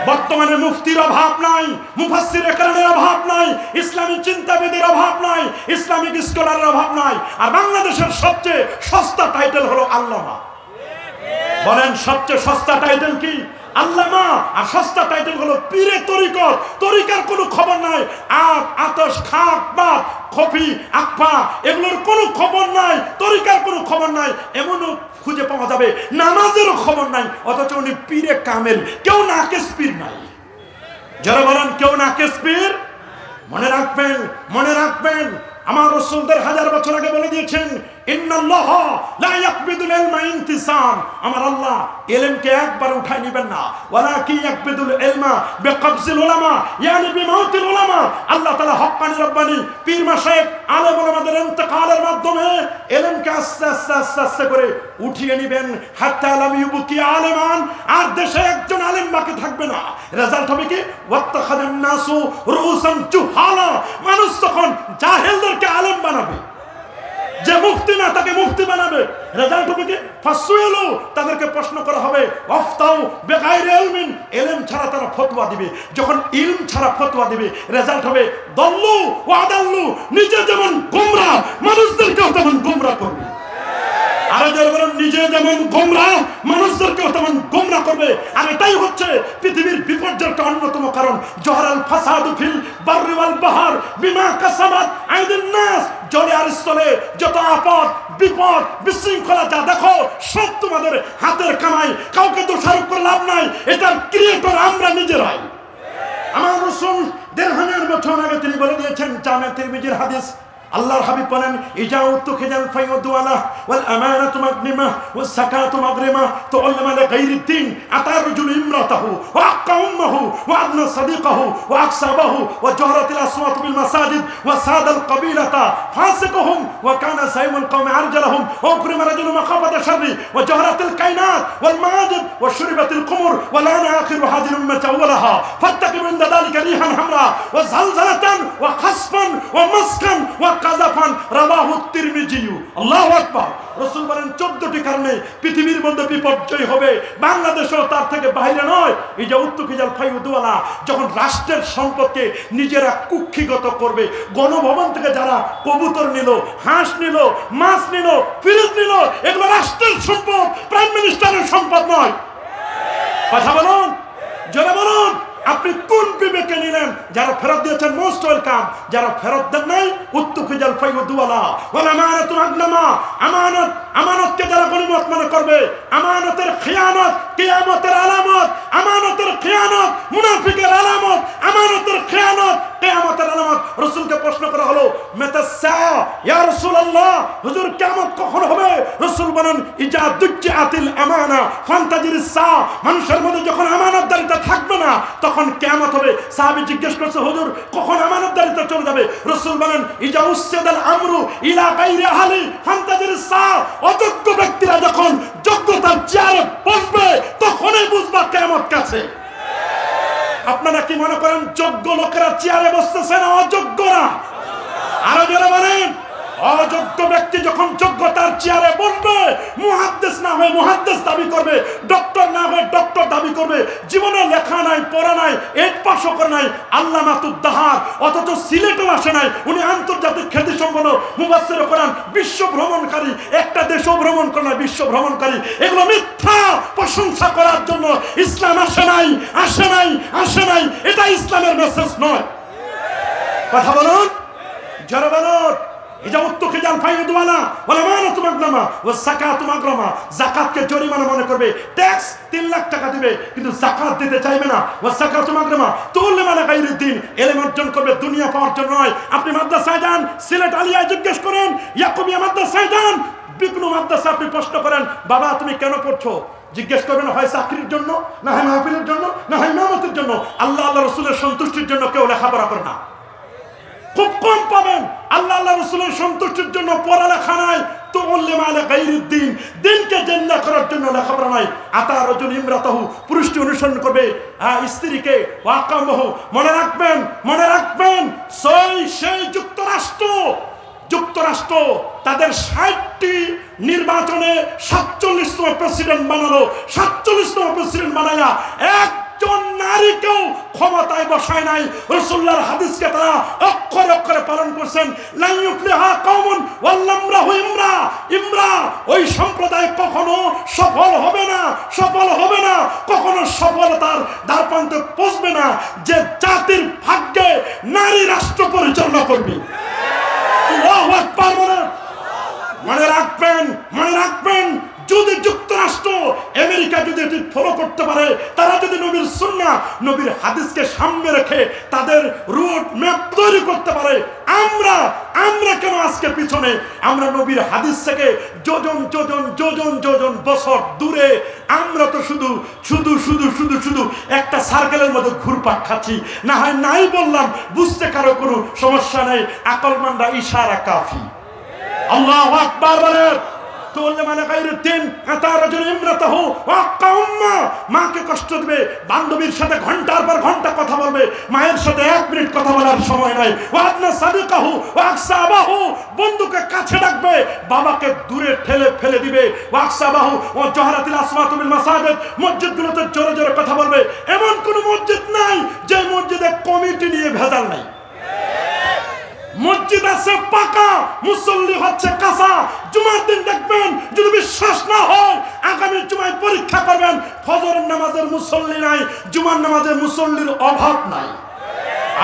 বর্তমানে মুফতির অভাব নাই, মুফাসসিরে কেরামের অভাব নাই, ইসলামী চিন্তাবিদের অভাব নাই, ইসলামিক স্কলারের অভাব নাই। আর বাংলাদেশের সবচেয়ে সস্তা টাইটেল হলো আল্লামা। বলেন সবচেয়ে সস্তা টাইটেল কি? আল্লামা। আর সস্তা টাইটেল হলো পীরে তরিকত। তরিকার কোনো খবর নাই। আতশ, খাক, বাপ, খফি, আকফা, এগুলোর কোনো খবর নাই। তরিকার কোনো খবর নাই। এমনও খুঁজে পাওয়া যাবে নামাজেরও খবর নাই, অথচ উনি পীরে কামেল। কেউ নাকেস পীর নাই। যারা বলেন কেউ নাকেস পীর, মনে রাখবেন আমার রাসূল 1000 বছর আগে বলে দিয়েছেন, ইন্নাল্লাহা লা ইয়াকবিদুল ইলমা ইনতিসাম, আমার আল্লাহ ইলমকে একবার উঠায় নেবেন না, ওয়ালাকিন ইয়াকবিদুল ইলমা বিকবজিল উলামা, ইয়ানি বিমাউতিল উলামা। আল্লাহ তাআলা হক্কানি রব্বানি পীর মাশায়েখ আলেম ওলামাদের ইন্তেকালের মাধ্যমে ইলমকে আস্তে আস্তে আস্তে আস্তে করে উঠিয়ে নেবেন। হাত্তা লাম ইউবকি আলেমান, আর দেশে একজন আলেম বাকি থাকবে না। রেজাল্ট হবে কি? ওয়াত্তাখাযান নাসু রুউসান জুহালা, মানুষ তখন জাহেলদেরকে আলেম বানাবে, যে মুফতি না তাকে মুফতি বানাবে। রেজাল্ট হবে কি? ফাসুইলু, তাদেরকে প্রশ্ন করা হবে ওয়াফতাউ বিগাইরি ইলমিন, ইলম ছাড়া তারা ফতোয়া দিবে। যখন ইলম ছাড়া ফতোয়া দিবে, রেজাল্ট হবে দল্লু ওয়া আদাল্লু, নিজে যেমন গোমরাহ মানুষদেরকেও তেমন গোমরাহ করবে। আর যারা নিজে যেমন গোমরাহ মানুষদেরকেও তেমন গোমরাহ করবে। আর এটাই হচ্ছে পৃথিবীর বিপর্যয়ের একটা অন্যতম কারণ। জহরাল ফাসাদু ফিল বাররি ওয়াল বাহর বিমা কাসাবাত আইদিন নাস, জলে আর স্থলে যত আপদ বিপদ বিশৃঙ্খলা যা দেখো সব তোমাদের হাতের কামাই, কাউকে দোষারোপ করে লাভ নাই, এটার ক্রিয়েটর আমরা নিজেরাই। আমার রাসূল ১৫০০ বছর আগে তিনি বলে দিয়েছেন, জামে তিরমিজির হাদিস, আল্লাহর হাবিব বলেন, ইজাউতু খিজাল ফায়ুদু আলা ওয়াল আমানাতু মাগনিমা ওয়াস সাকাতু মাগরিমা তুআল্লামা লিগাইরিদ্দিন, আতার রাজুলু ইমরাতাহু ওয়া আক্কা উম্মাহু ওয়া আদনা সাদিকাহু ওয়া আকসাবাহু ওয়া জহরাতিল আসওয়াত বিল মাসাজিদ ওয়া সাদাল কাবিলাতা ফাসিকুহুম ওয়া কানা সাইমুল কওমি আরজালহুম ওয়া উকরিমা রাজুলু মাখাফাতা শাররি ওয়া জহরাতিল কায়নাত ওয়াল মাআজিব ওয়া শুরিবাতিল কুমুর ওয়া লানা আখিরু হাদিল উম্মাতি আওয়ালাহা ফাত্তাকিবু ইনদা যালিকা রিহান হামরা ওয়া জালজালাতান ওয়া খাসফান ওয়া মাসকান ওয়া কাযাফান, রাওয়াহু তিরমিজি। আল্লাহু আকবার। রাসূল বলেন 14টি কারণে পৃথিবীর মধ্যে বিপর্যয় হবে, বাংলাদেশও তার থেকে বাইরে নয়। এই যে উত্তুকিজাল ফায়ুদওয়ালা, যখন রাষ্ট্রের সম্পদকে নিজেরা কুক্ষিগত করবে, গণভবন থেকে যারা কবুতর নিল, হাঁস নিল, মাছ নিল, ফ্রিজ নিল, এগুলো রাষ্ট্রের সম্পদ, প্রাইম মিনিস্টারের সম্পদ নয়। কথা বলুন, জোরে বলুন, আপনি কোন বিবেকে নিলেন? যারা ফেরত দিয়েছেন মোস্ট ওয়েলকাম, যারা ফেরত দেন নাই উত্তুকিজাল ফায়ুদওয়ালা ওয়াল আমানাতু মাগনামা, আমানত, আমানতকে যারা গনিমত মনে করবে, আমানতের খিয়ানত কিয়ামতের আলামত, আমানতের খিয়ানত মুনাফিকের আলামত, আমানতের খিয়ানত কিয়ামতের আলামত। রাসূলকে প্রশ্ন করা হলো, মাতাসসা ইয়া রাসূলুল্লাহ, হুজুর কিয়ামত কখন হবে? রাসূল বলেন, ইজা দুজ্জাতিল আমানা ফান্তাজিরিস সা, মানুষের মধ্যে যখন আমানতদারিতা থাকবে না তখন কিয়ামত হবে। সাহাবী জিজ্ঞেস করছে, হুজুর কখন আমানতদারিতা চলে যাবে? রাসূল বলেন, ইজা উসসাদাল আমরু ইলা গায়রি আহলি ফান্তাজিরিস সা, অযোগ্য ব্যক্তিরা যখন যোগ্যতার চেয়ারে বসবে তখনই বুঝবা কিয়ামত কাছে। আপনারা কি মনে করেন যোগ্য লোকেরা চেয়ারে বসতেছে না অযোগ্যরা? আরো যারা বলেন, অযোগ্য ব্যক্তি যখন যোগ্যতার চেয়ারে বসবে, মুহাদ্দিস না হয়ে মুহাদ্দিস দাবি করবে, ডক্টর না হয়ে ডক্টর দাবি করবে, জীবনে লেখা নাই, পড়া নাই, 8 পাসও করে নাই, আল্লামাতুদ দাহার, অথচ সিলেটও আসে নাই, উনি আন্তর্জাতিক খ্যাতিসম্পন্ন মুফাসসিরে কোরআন, বিশ্ব ভ্রমণকারী, একটা দেশও ভ্রমণ করে না, বিশ্ব ভ্রমণকারী। এগুলো মিথ্যা প্রশংসা করার জন্য ইসলাম আসে নাই, আসে নাই, আসে নাই, এটা ইসলামের মেসেজ নয়। কথা বলুন, যারা বলুন, জাকাতকে জরিমানা মনে করবে, ট্যাক্স 3 লাখ টাকা দিবে কিন্তু জাকাত দিতে চাইবে না। ইলম অর্জন করবে দুনিয়া পাওয়ার জন্য নয়। আপনি মাদ্রাসায় যান, সিলেট আলিয়ায় জিজ্ঞেস করেন, ইয়াকুবিয়া মাদ্রাসায় যান, বিঘ্ন মাদ্রাসা আপনি প্রশ্ন করেন, বাবা তুমি কেন পড়ছো? জিজ্ঞেস করবেন হয় চাকরির জন্য, না হয় মাহফিলের জন্য, না হয় ইমামতের জন্য। আল্লাহ আল্লাহ রাসূলের সন্তুষ্টির জন্য কেউ লেখাপড়া করে না, খুব কম পাবেন। আল্লাহ আল্লাহ রাসূলের সন্তুষ্টির জন্য পড়ালেখা নাই, তুআল্লিমু আলা গায়রিদ্দিন, দিনকে জিন্দা করার জন্য লেখাপড়া নাই। আতা রাজুল ইমরাতাহু, পুরুষটি অনুসরণ করবে স্ত্রীকে, ওয়াকামাহু, মনে রাখবেন, মনে রাখবেন, সেই যুক্তরাষ্ট্র তাদের 60টি নির্বাচনে 47তম প্রেসিডেন্ট বানালো। 47তম প্রেসিডেন্ট বানায়া একজন নারীকেও ক্ষমতায় বসায় নাই। রাসূলুল্লাহর হাদিসকে তারা অক্ষরে অক্ষরে পালন করছেন। লা ইউফলিহা কওমুন ওয়াল্লামরাহু ইমরা, ওই সম্প্রদায় কখনো সফল হবে না, সফল হবে না, কখনো সফলতার দ্বারপ্রান্তে পৌঁছবে না যে জাতির ভাগ্যে নারী রাষ্ট্র পরিচালনা করবে। আল্লাহু আকবার বলেন। মনে রাখবেন, মনে রাখবেন, যদি যুক্তরাষ্ট্র আমেরিকা যদি এটি ফলো করতে পারে, তারা যদি নবীর সুন্নাহ নবীর হাদিসকে সামনে রেখে তাদের রুট ম্যাপ তৈরি করতে পারে, আমরা কেন আজকে পিছনে? আমরা নবীর হাদিস থেকে যোজন যোজন যোজন যোজন বছর দূরে। আমরা তো শুধু শুধু শুধু শুধু শুধু একটা সার্কেলের মধ্যে ঘুরপাক খাচ্ছি। না হয় নাই বললাম, বুঝতে কারো কোনো সমস্যা নেই। আকলমানরা ইশারা কাফি। আল্লাহু আকবার বলেন। মাকে কষ্ট দিবে, বান্ধবীর সাথে ঘন্টার পর ঘন্টা কথা বলবে, মায়ের সাথে 1 মিনিট কথা বলার সময় নাই। বন্ধুকে কাছে ডাকবে, বাবাকে দূরে ঠেলে ফেলে দিবে। মসজিদগুলোতে জোরে জোরে কথা বলবে। এমন কোন মসজিদ নাই যে মসজিদে কমিটি নিয়ে ভেজাল নাই। মসজিদ আছে পাকা, মুসল্লি হচ্ছে কাঁচা। জুমার দিন দেখবেন, যদি বিশ্বাস না হয় আগামী জুমায় পরীক্ষা করবেন, ফজরের নামাজের মুসল্লি নাই, জুমার নামাজের মুসল্লির অভাব নাই।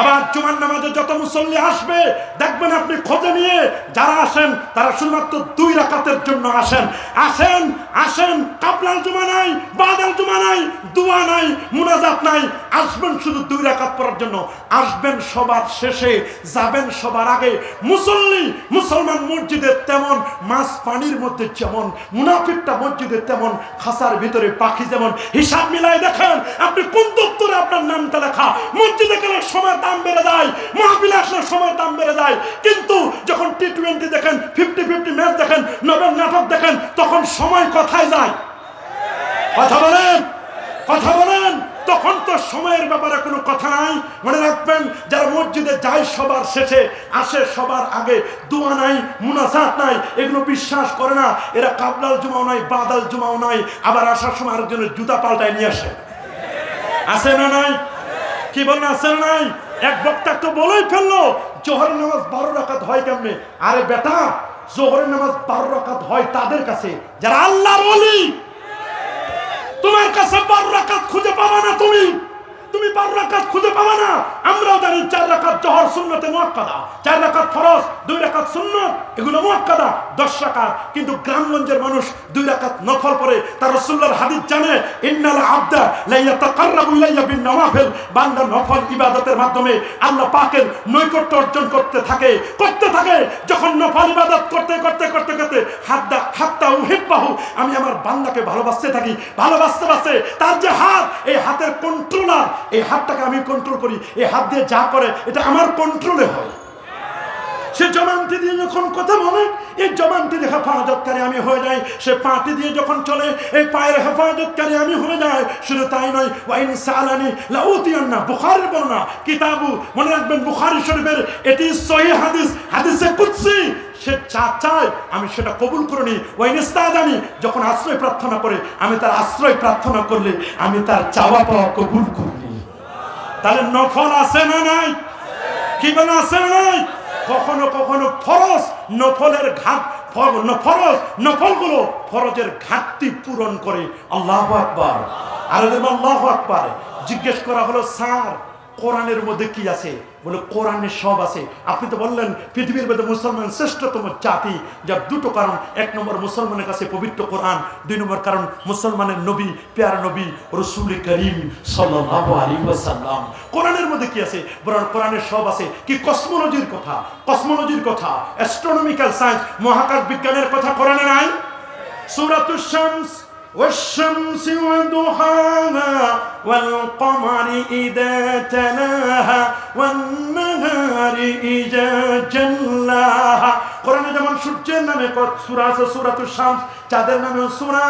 আবার জুমার নামাজে যত মুসল্লি আসবে দেখবেন আপনি খোঁজে নিয়ে যারা আসেন তারা শুধুমাত্র 2 রাকাতের জন্য আসেন। আসেন আসেন, কাবলাল জুমা নাই, বাদাল জুমা নাই, দোয়া নাই, মুনাজাত নাই। আসবেন শুধু 2 রাকাত পড়ার জন্য। আসবেন সবার শেষে, যাবেন সবার আগে। মুসল্লি মুসলমান মসজিদে তেমন, মাছ পানির মধ্যে যেমন, মুনাফিকটা মসজিদে তেমন, খাসার ভিতরে পাখি যেমন। হিসাব মিলাই দেখেন আপনি কোন দপ্তরে আপনার নামটা লেখা। মসজিদে গেলে সময় দাম বেড়ে যায়, মাহফিলে আসলে সময় দাম বেড়ে যায়। কিন্তু যখন T20 দেখেন, 50-50 ম্যাচ দেখেন, নবেল নাটক দেখেন, তখন সময় কোথায় যায়? কথা বলেন, কথা বলেন। তখন তো সময়ের ব্যাপারে কোনো কথা নাই। মনে রাখবেন, যারা মসজিদে যায় সবার শেষে, আসে সবার আগে, দোয়া নাই, মুনাজাত নাই, এগুলো বিশ্বাস করে না। এরা কাবলাল জুমাও নাই, বাদাল জুমাও নাই, আবার আসার সময় আরেকজনের জুতা পাল্টায় নিয়ে আসে। আসে না নাই? কি বলেন, আছে না নাই? এক বক্তা তো বলেই ফেললো, জোহরের নামাজ 12 রাকাত হয় কেমনে? আরে বেটা, জোহরের নামাজ 12 রাকাত হয় তাদের কাছে যারা আল্লাহর ওলি। তোমার কাছে 12 রাকাত খুঁজে পাবা না। তুমি 12 রাকাত খুঁজে পাবা না। আমরাও জানি 4 রাকাত জোহর সুন্নতে মুআক্কাদা, 4 রাকাত ফরজ, 2 রাকাত সুন্নত, এগুলো মুআক্কাদা 10 রাকাত। কিন্তু গ্রামগঞ্জের মানুষ 2 রাকাত নফল পড়ে। তার রাসূলুল্লাহর হাদিস জানে, ইন্নাল আবদা লা ইয়াতাকাররাবু ইলাইয়া বিন নওয়াফিল। বান্দা নফল ইবাদতের মাধ্যমে আল্লাহ পাকের নৈকট্য অর্জন করতে থাকে। যখন নফল ইবাদত করতে করতে করতে করতে হাত্তা উহিব্বাহু, আমি আমার বান্দাকে ভালোবাসতে থাকি। ভালোবাসতে বাসতে তার যে হাত, এই হাতের কন্ট্রোলার, এই হাতটাকে আমি কন্ট্রোল করি। এই হাত দিয়ে যা করে এটা আমার কন্ট্রোলে হয়। সে জবানটি দিয়ে যখন কথা বলে, এই জবানটির হেফাজতকারী আমি হয়ে যাই। সে পাটি দিয়ে যখন চলে, এই পায়ের হেফাজতকারী আমি হয়ে যাই। শুধু তাই নয়, ওয়াইন সালানি লাউতিয়ান্না, বুখারীর বর্ণনা, কিতাবু, মনে রাখবেন বুখারী শরীফের এটি সহিহ হাদিস, হাদিসে কুদসি। সে যা চায় আমি সেটা কবুল করে নিই। ওয়াইনস্তাদানি, যখন আশ্রয় প্রার্থনা করে, আমি তার আশ্রয় প্রার্থনা করলে আমি তার চাওয়া পাওয়া কবুল করি। তাহলে নফল আছে না নাই? কি বলে আছে না নাই? কখনো কখনো ফরজ নফলের নফলগুলো ফরজের ঘাটতি পূরণ করে। আল্লাহু আকবার, আরে আল্লাহু আকবার। জিজ্ঞেস করা হলো, স্যার কোরআনের মধ্যে কি আছে? বলে কোরআনে সব আছে। আপনি তো বললেন পৃথিবীর মধ্যে মুসলমান শ্রেষ্ঠতম জাতি, যার 2টো কারণ। 1 নম্বর, মুসলমানের কাছে পবিত্র কোরআন। 2 নম্বর কারণ, মুসলমানের নবী, প্যারা নবী রাসূল করিম সাল্লাল্লাহু আলাইহি ওয়াসাল্লাম। কোরআনের মধ্যে কি আছে? বরং কোরআনে সব আছে। কি কসমোলজির কথা, কসমোলজির কথা, অ্যাস্ট্রোনমিক্যাল সায়েন্স, মহাকাশ বিজ্ঞানের কথা কোরআনে নাই? সূরাতুশ শামস, والشمس وضحاها والقمر إذا تلاها والنهار إذا جلاها। কোরআনে যেমন সূর্যের নামে সূরা আছে, সূরাতুশ শামস। চাঁদের নামে সূরা,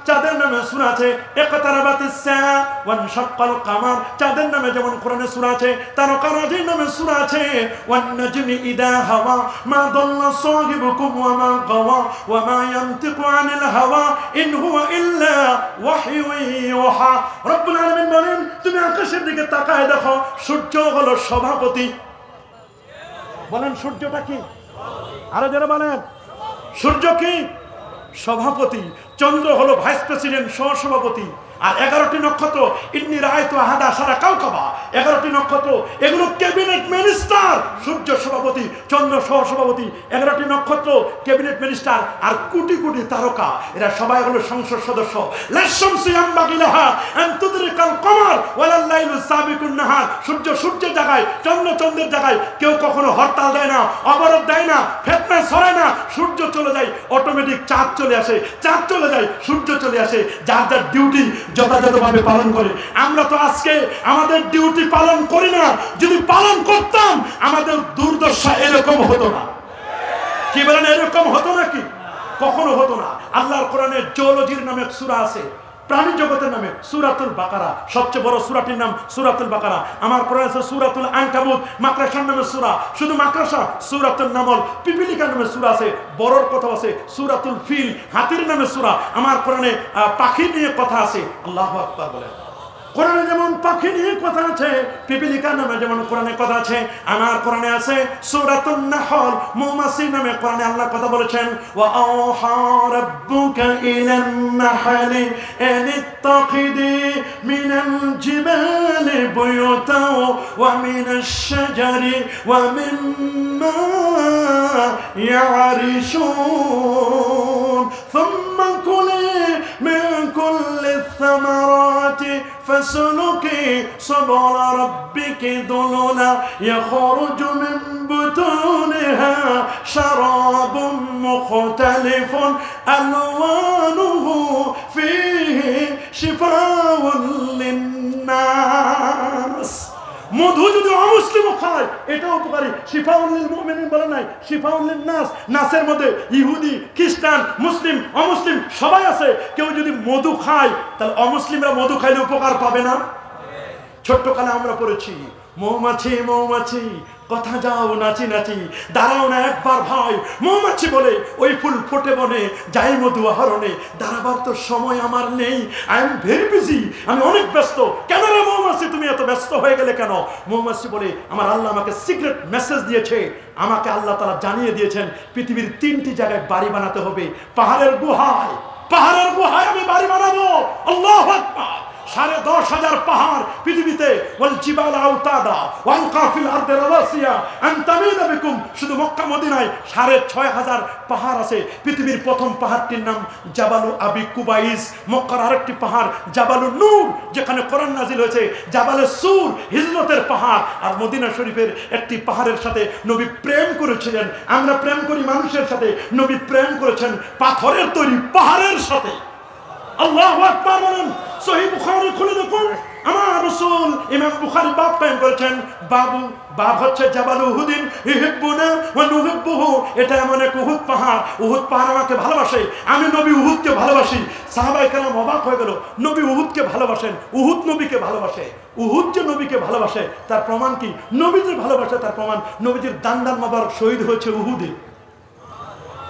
চাঁদের নামে সূরা আছে ইকতারাবাতিস সাআ ওয়ানশাক্কাল কামার। চাঁদের নামে যেমন কোরআনে সূরা আছে, তারকারাজির নামে সূরা আছে ওয়ান নাজমি ইদা হাওয়া মা দাল্লা সাহিবুকুম ওয়া মা গাওয়া ওয়া মা ইয়ানতিকু আনিল হাওয়া ইন হুয়া ইল্লা ওয়াহয়ু ইউহা। রব্বুল আলামিন বলেন, তুমি আকাশের দিকে তাকায় দেখো, সূর্য হলো সভাপতি। বলেন সূর্যটা কি? আরো যারা বলেন, সূর্য কি? সভাপতি। চন্দ্র হলো ভাইস প্রেসিডেন্ট, সহসভাপতি। আর 11টি নক্ষত্র ইন্নি রায়তু আহাদা সারা কাউকাবা, 11টি নক্ষত্র এগুলো ক্যাবিনেট মিনিস্টার। সূর্য সভাপতি, চন্দ্র সহসভাপতি, 11টি নক্ষত্র ক্যাবিনেট মিনিস্টার, আর কোটি কোটি তারকা, এরা সবাই হলো সংসদ সদস্য। লাশামসু ইয়ামবাগি লাহা আন তুদরিকাল কমার ওয়ালাল লাইলু সাবিকুন নাহার। সূর্য সূর্যের জায়গায়, চন্দ্র চন্দ্রের জায়গায়, কেউ কখনো হরতাল দেয় না, অবরোধ দেয় না, ফিতনা ছড়ায় না। সূর্য চলে যায়, অটোমেটিক চাঁদ চলে আসে, চাঁদ চলে যায়, সূর্য চলে আসে। যার যার ডিউটি যথাযথভাবে পালন করে। আমরা তো আজকে আমাদের ডিউটি পালন করি না। যদি পালন করতাম আমাদের দুর্দশা এরকম হতো না। কি বলেন, এরকম হতো নাকি? কখনো হতো না। আল্লাহর কোরআনে জুওলজির নামে এক সূরা আছে, প্রাণী জগতের নামে সূরাতুল বাকারা। সবচেয়ে বড় সূরাটির নাম সূরাতুল বাকারা। আমার কোরআনে আছে সূরাতুল আনকাবুত, মাকড়াসার নামে সূরা, শুধু মাকড়াসা। সূরাতুল নামল, পিপিলিকার নামে সূরা আছে। বড়র কথা আছে সূরাতুল ফিল, হাতির নামে সূরা। আমার কোরআনে পাখি নিয়ে কথা আছে। আল্লাহু আকবার বলেন। কোরআনে যেমন পাখি নিয়ে কথা আছে, পিপিলিকা নামে যেমন কোরআনে কথা আছে, আমার কোরআনে আছে সূরাতুন নাহল, মৌমাছি নামে কোরআনে আল্লাহ কথা বলেছেন। ওয়া আওহা রাব্বুকা ইলান নাহলি আনিত্তাখিদি মিনাল জিবালি বুয়ুতাও ওয়া মিনাশ শাজারি ওয়া মিম্মা ইয়ারিশুন সুম্মা কুলি মিন কুল্লি الثمرات فاسلكي سبل ربك ذللا يخرج من بطونها شراب مختلف ألوانه فيه شفاء للناس। মধু যদি অমুসলিমও খায় এটাও উপকারী। শিফাউল লিল মুমিনিন বলে নাই, শিফাউল লিন নাস। নাসের মধ্যে ইহুদি, খ্রিস্টান, মুসলিম, অমুসলিম সবাই আছে। কেউ যদি মধু খায় তাহলে অমুসলিমরা মধু খাইলে উপকার পাবে না? ছোট্টকালে আমরা পড়েছি, মৌমাছি মৌমাছি কথা যাও নাচি নাচি, দাঁড়াও না একবার ভাই। মৌমাছি বলে ওই ফুল ফোটে বনে, যাই মধু আহরণে, দাঁড়াবার তো সময় আমার নেই। আই এম ভেরি বিজি, আমি অনেক ব্যস্ত। কেন রে মৌমাছি তুমি এত ব্যস্ত হয়ে গেলে কেন? মৌমাছি বলে আমার আল্লাহ আমাকে সিক্রেট মেসেজ দিয়েছে। আমাকে আল্লাহ তাআলা জানিয়ে দিয়েছেন পৃথিবীর 3টি জায়গায় বাড়ি বানাতে হবে। পাহাড়ের গুহায়, পাহাড়ের গুহায় আমি বাড়ি বানাবো। আল্লাহু আকবার। 10,500 পাহাড় পৃথিবীতে। ওয়াল জিবাল আওতাদা ওয়াল কাফিল আরদ রাওয়াসিয়া আন তামিদা বিকুম। শুধু মক্কা মদিনায় 6,500 পাহাড় আছে। পৃথিবীর প্রথম পাহাড়টির নাম জাবালু আবি কুবাইস। মক্কার আরেকটি পাহাড় জাবালু নূর, যেখানে কোরআন নাজিল হয়েছে। জাবালে সূর হিজরতের পাহাড়। আর মদিনা শরীফের একটি পাহাড়ের সাথে নবী প্রেম করেছিলেন। আমরা প্রেম করি মানুষের সাথে, নবী প্রেম করেছেন পাথরের তৈরি পাহাড়ের সাথে। আল্লাহু আকবার বলেন। সহিহ বুখারী খুলে দেখুন, আমার রাসূল ইমাম বুখারী বাব কায়েম করেছেন। বাব হচ্ছে জাবাল উহুদিন ইহিব্বুনা ওয়া নুহিব্বুহু। এটা এমন এক উহুদ পাহাড়, উহুদ পাহাড় আমাকে ভালোবাসে, আমি নবী উহুদকে ভালোবাসি। সাহাবায়ে কেরাম অবাক হয়ে গেল, নবী উহুদকে ভালোবাসেন, উহুদ নবীকে ভালোবাসে। উহুদ যে নবীকে ভালোবাসে তার প্রমাণ কি? নবী যে ভালোবাসে তার প্রমাণ, নবীজির দান্দান মোবারক শহীদ হয়েছে উহুদে।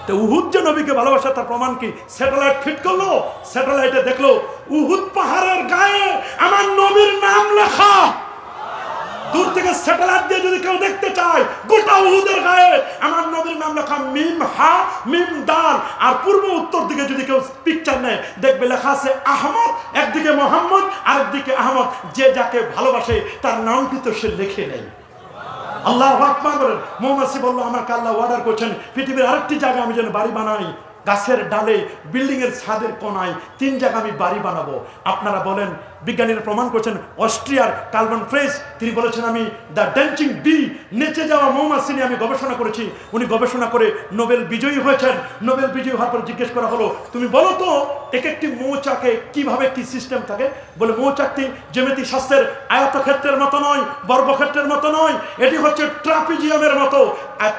তো উহুদ যে নবীকে ভালোবাসা তার প্রমাণ কি? স্যাটেলাইট ফিট করলো, স্যাটেলাইটে দেখলো উহুদ পাহাড়ের গায়ে আমার নবীর নাম লেখা। দূর থেকে স্যাটেলাইট দিয়ে যদি কেউ দেখতে চায়, গোটা উহুদের গায়ে আমার নবীর নাম লেখা, মিম হা মিম দাল। আর পূর্ব উত্তর দিকে যদি কেউ পিকচার নেয়, দেখবে লেখা আছে আহমদ, একদিকে মোহাম্মদ আরেকদিকে আহমদ। যে যাকে ভালোবাসে তার নামটি তো সে লিখে নেয়। আল্লাহু আকবার বলেন। মৌমাছি বলল, আমাকে আল্লাহ অর্ডার করছেন পৃথিবীর আরেকটি জায়গায় আমি যেন বাড়ি বানাই। গাছের ডালে, বিল্ডিং এর ছাদের কোনায় 3 জায়গা আমি বাড়ি বানাবো। আপনারা বলেন, বিজ্ঞানীরা প্রমাণ করছেন। অস্ট্রিয়ার কার্বন ফ্রেস তিনি বলেছেন, আমি দ্য ড্যান্সিং বি, নেচে যাওয়া মৌমাছি নিয়ে আমি গবেষণা করেছি। উনি গবেষণা করে নোবেল বিজয়ী হয়েছেন। নোবেল বিজয়ী হওয়ার পর জিজ্ঞেস করা হলো, তুমি বলো তো এক একটি মৌচাকে কিভাবে কি সিস্টেম থাকে? বলে, মৌচাকটি জ্যামিতি শাস্ত্রের আয়তক্ষেত্রের মতো নয়, বর্গক্ষেত্রের মতো নয়, এটি হচ্ছে ট্রাপিজিয়ামের মতো।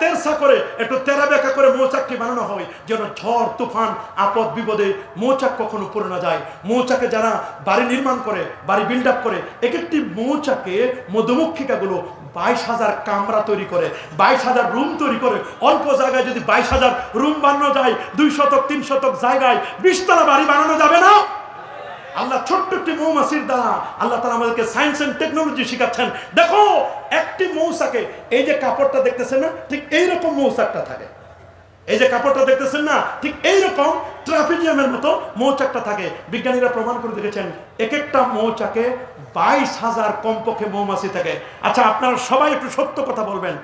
তেরসা করে, একটু তেরা বেঁকা করে মৌচাকটি বানানো হয়, যেন ঝড় তুফান আপদ বিপদে মৌচাক কখনো পড়ে না যায়। মৌচাকে যারা বাড়ি নির্মাণ করে, বাড়ি বিল্ড আপ করে, এক একটি মৌচাকে মধুমক্ষিকাগুলো 22,000 কামরা তৈরি করে, 22,000 রুম তৈরি করে। অল্প জায়গায় যদি 22,000 রুম বানানো যায়, 2 শতক 3 শতক জায়গায় 20 তলা বাড়ি বানানো যাবে না? আল্লাহ ছোট্ট একটি মৌমাছির দ্বারা আল্লাহ তাআলা আমাদেরকে সায়েন্স এন্ড টেকনোলজি শিখাচ্ছেন। দেখো, একটি মৌচাকে, এই যে কাপড়টা দেখতেছেন না, ঠিক এইরকম মৌচাকটা থাকে। এই যে কাপড়টা দেখতেছেন না, ঠিক এইরকম ট্রাপিজিয়ামের মতো মৌচাকটা থাকে। বিজ্ঞানীরা প্রমাণ করে দেখেছেন এক একটা মৌচাকে 22,000 কমপক্ষে মৌমাছি থাকে। আচ্ছা, আপনারা সবাই একটু সত্য কথা বলবেন,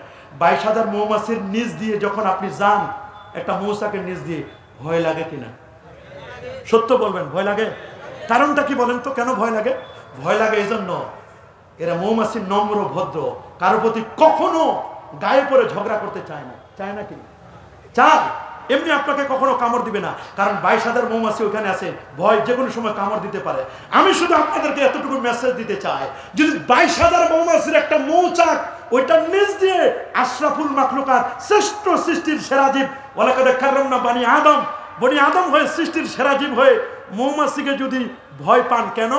22,000 মৌমাছির নিচ দিয়ে যখন আপনি যান, একটা মৌচাকের নিচ দিয়ে, ভয় লাগে কিনা? সত্য বলবেন, ভয় লাগে? কারণটা কি বলেন তো, কেন ভয় লাগে? ভয় লাগে এই জন্য, এরা মৌমাছি নম্র ভদ্র, কারো প্রতি কখনো গায়ে পড়ে ঝগড়া করতে চায় না। চায় না কি? চায়। এমনি আপনাকে কখনো কামড় দিবে না, কারণ 22,000 মৌমাছি ওখানে আছে, ভয় যে কোনো সময় কামড় দিতে পারে। আমি শুধু আপনাদেরকে এতটুকু মেসেজ দিতে চাই, যদি 22,000 মৌমাছির একটা মৌচাক, ওইটার নিচ দিয়ে আশরাফুল মাখলুকাত, শ্রেষ্ঠ সৃষ্টির সেরা জীব, ওয়ালাকাদ কাররামনা বানি আদম, বনি আদম হয়ে সৃষ্টির সেরা জীব হয়ে মৌমাছিকে যদি ভয় পান, কেন?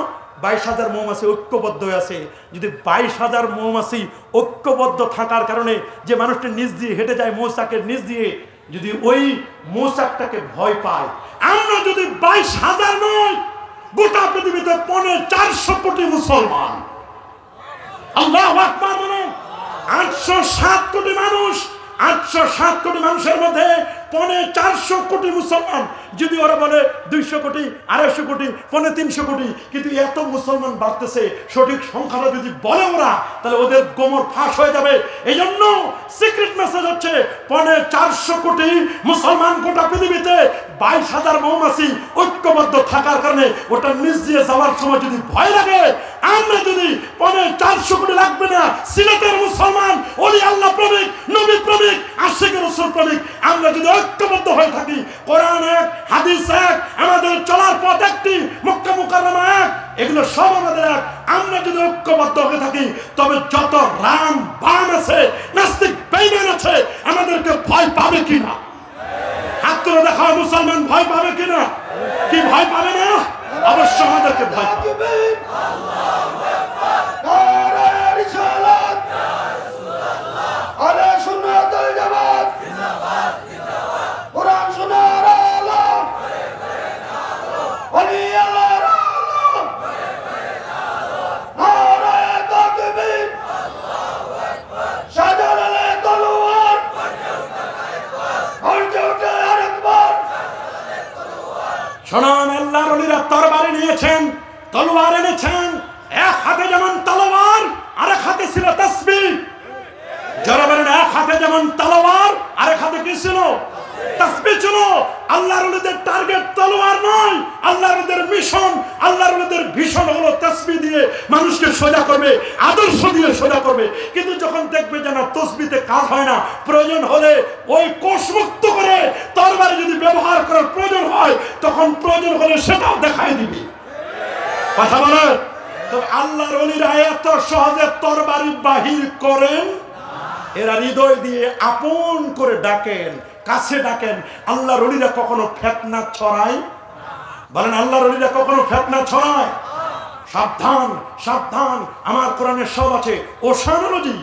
22,000 মৌমাছি ঐক্যবদ্ধ হয়ে আছে। যদি 22,000 মৌমাছি ঐক্যবদ্ধ থাকার কারণে যে মানুষটি নিচ দিয়ে হেঁটে যায় মৌচাকের নিচ দিয়ে, যদি ওই মৌচাকটাকে ভয় পায়, আমরা যদি 22,000 নয়, গোটা পৃথিবীতে 450 কোটি মুসলমান, আল্লাহু আকবার বলেন, 807 কোটি মানুষ, 807 কোটি মানুষের মধ্যে 450 কোটি মুসলমান, যদি ওরা বলে 200 কোটি, 250 কোটি, 350 কোটি, কিন্তু এত মুসলমান বাড়তেছে, সঠিক সংখ্যাটা যদি বলে ওরা, তাহলে ওদের গোমর ফাঁস হয়ে যাবে। এই জন্য সিক্রেট মেসেজ হচ্ছে 450 কোটি মুসলমান গোটা পৃথিবীতে, 22,000 মৌমাছি ঐক্যবদ্ধ থাকার কারণে ওটা নিচ দিয়ে যাওয়ার সময় যদি ভয় লাগে, আমরা যদি 450 কোটি লাগবে না, সিলেটের মুসলমান, ওলি আল্লাহ প্রেমিক, নবী প্রেমিক, আশিক রাসূল প্রেমিক, আমরা যদি ঐক্যবদ্ধ হয়ে থাকি, কোরআন এক, হাদিস এক, আমাদের চলার পথ একটি, মক্কা মুকাররমা এক, এগুলো সব আমাদের এক, আমরা যদি ঐক্যবদ্ধ হয়ে থাকি, তবে যত রাম বাম আছে, নাস্তিক বেঈমান আছে, আমাদেরকে ভয় পাবে কিনা? হাত তুলে দেখাও, মুসলমান ভয় পাবে কিনা? কি ভয় পাবে না? অবশ্যই আমাদেরকে ভয় পাবে। শোনান, আল্লাহর ওলিরা তরবারি নিয়েছেন, তলোয়ার এনেছেন, এক হাতে যেমন তলোয়ার, আরেক হাতে ছিল তাসবিহ। যারা বলেন এক হাতে যেমন তলোয়ার, আরেক হাতে কি ছিল? তাসবিহ ছিল। আল্লাহর ওলিদের টার্গেট তলোয়ার নয়, আল্লাহর ওলিদের মিশন, আল্লাহর ওলিদের ভীষণ হলো তাসবিহ দিয়ে মানুষকে সোজা করবে, আদর্শ দিয়ে সোজা করবে। কিন্তু যখন দেখবে যে না, তাসবিহতে কাজ হয় না, প্রয়োজন হলে ওই কোষমুক্ত করে তরবারি যদি ব্যবহার করার প্রয়োজন হয়, তখন প্রয়োজন হলে সেটাও দেখাই দিবি। কথা বলে, তবে আল্লাহর ওলিরা এত সহজে তরবারি বাহির করেন, এরা হৃদয় দিয়ে আপন করে ডাকেন, কাছে ডাকেন। আল্লাহর ওলিরা কখনো ফিতনা ছড়ায়? বলেন, আল্লাহর ওলিরা কখনো ফিতনা ছড়ায়? সাবধান, সাবধান, আমার কোরআনে সব আছে। ওশানোলজি,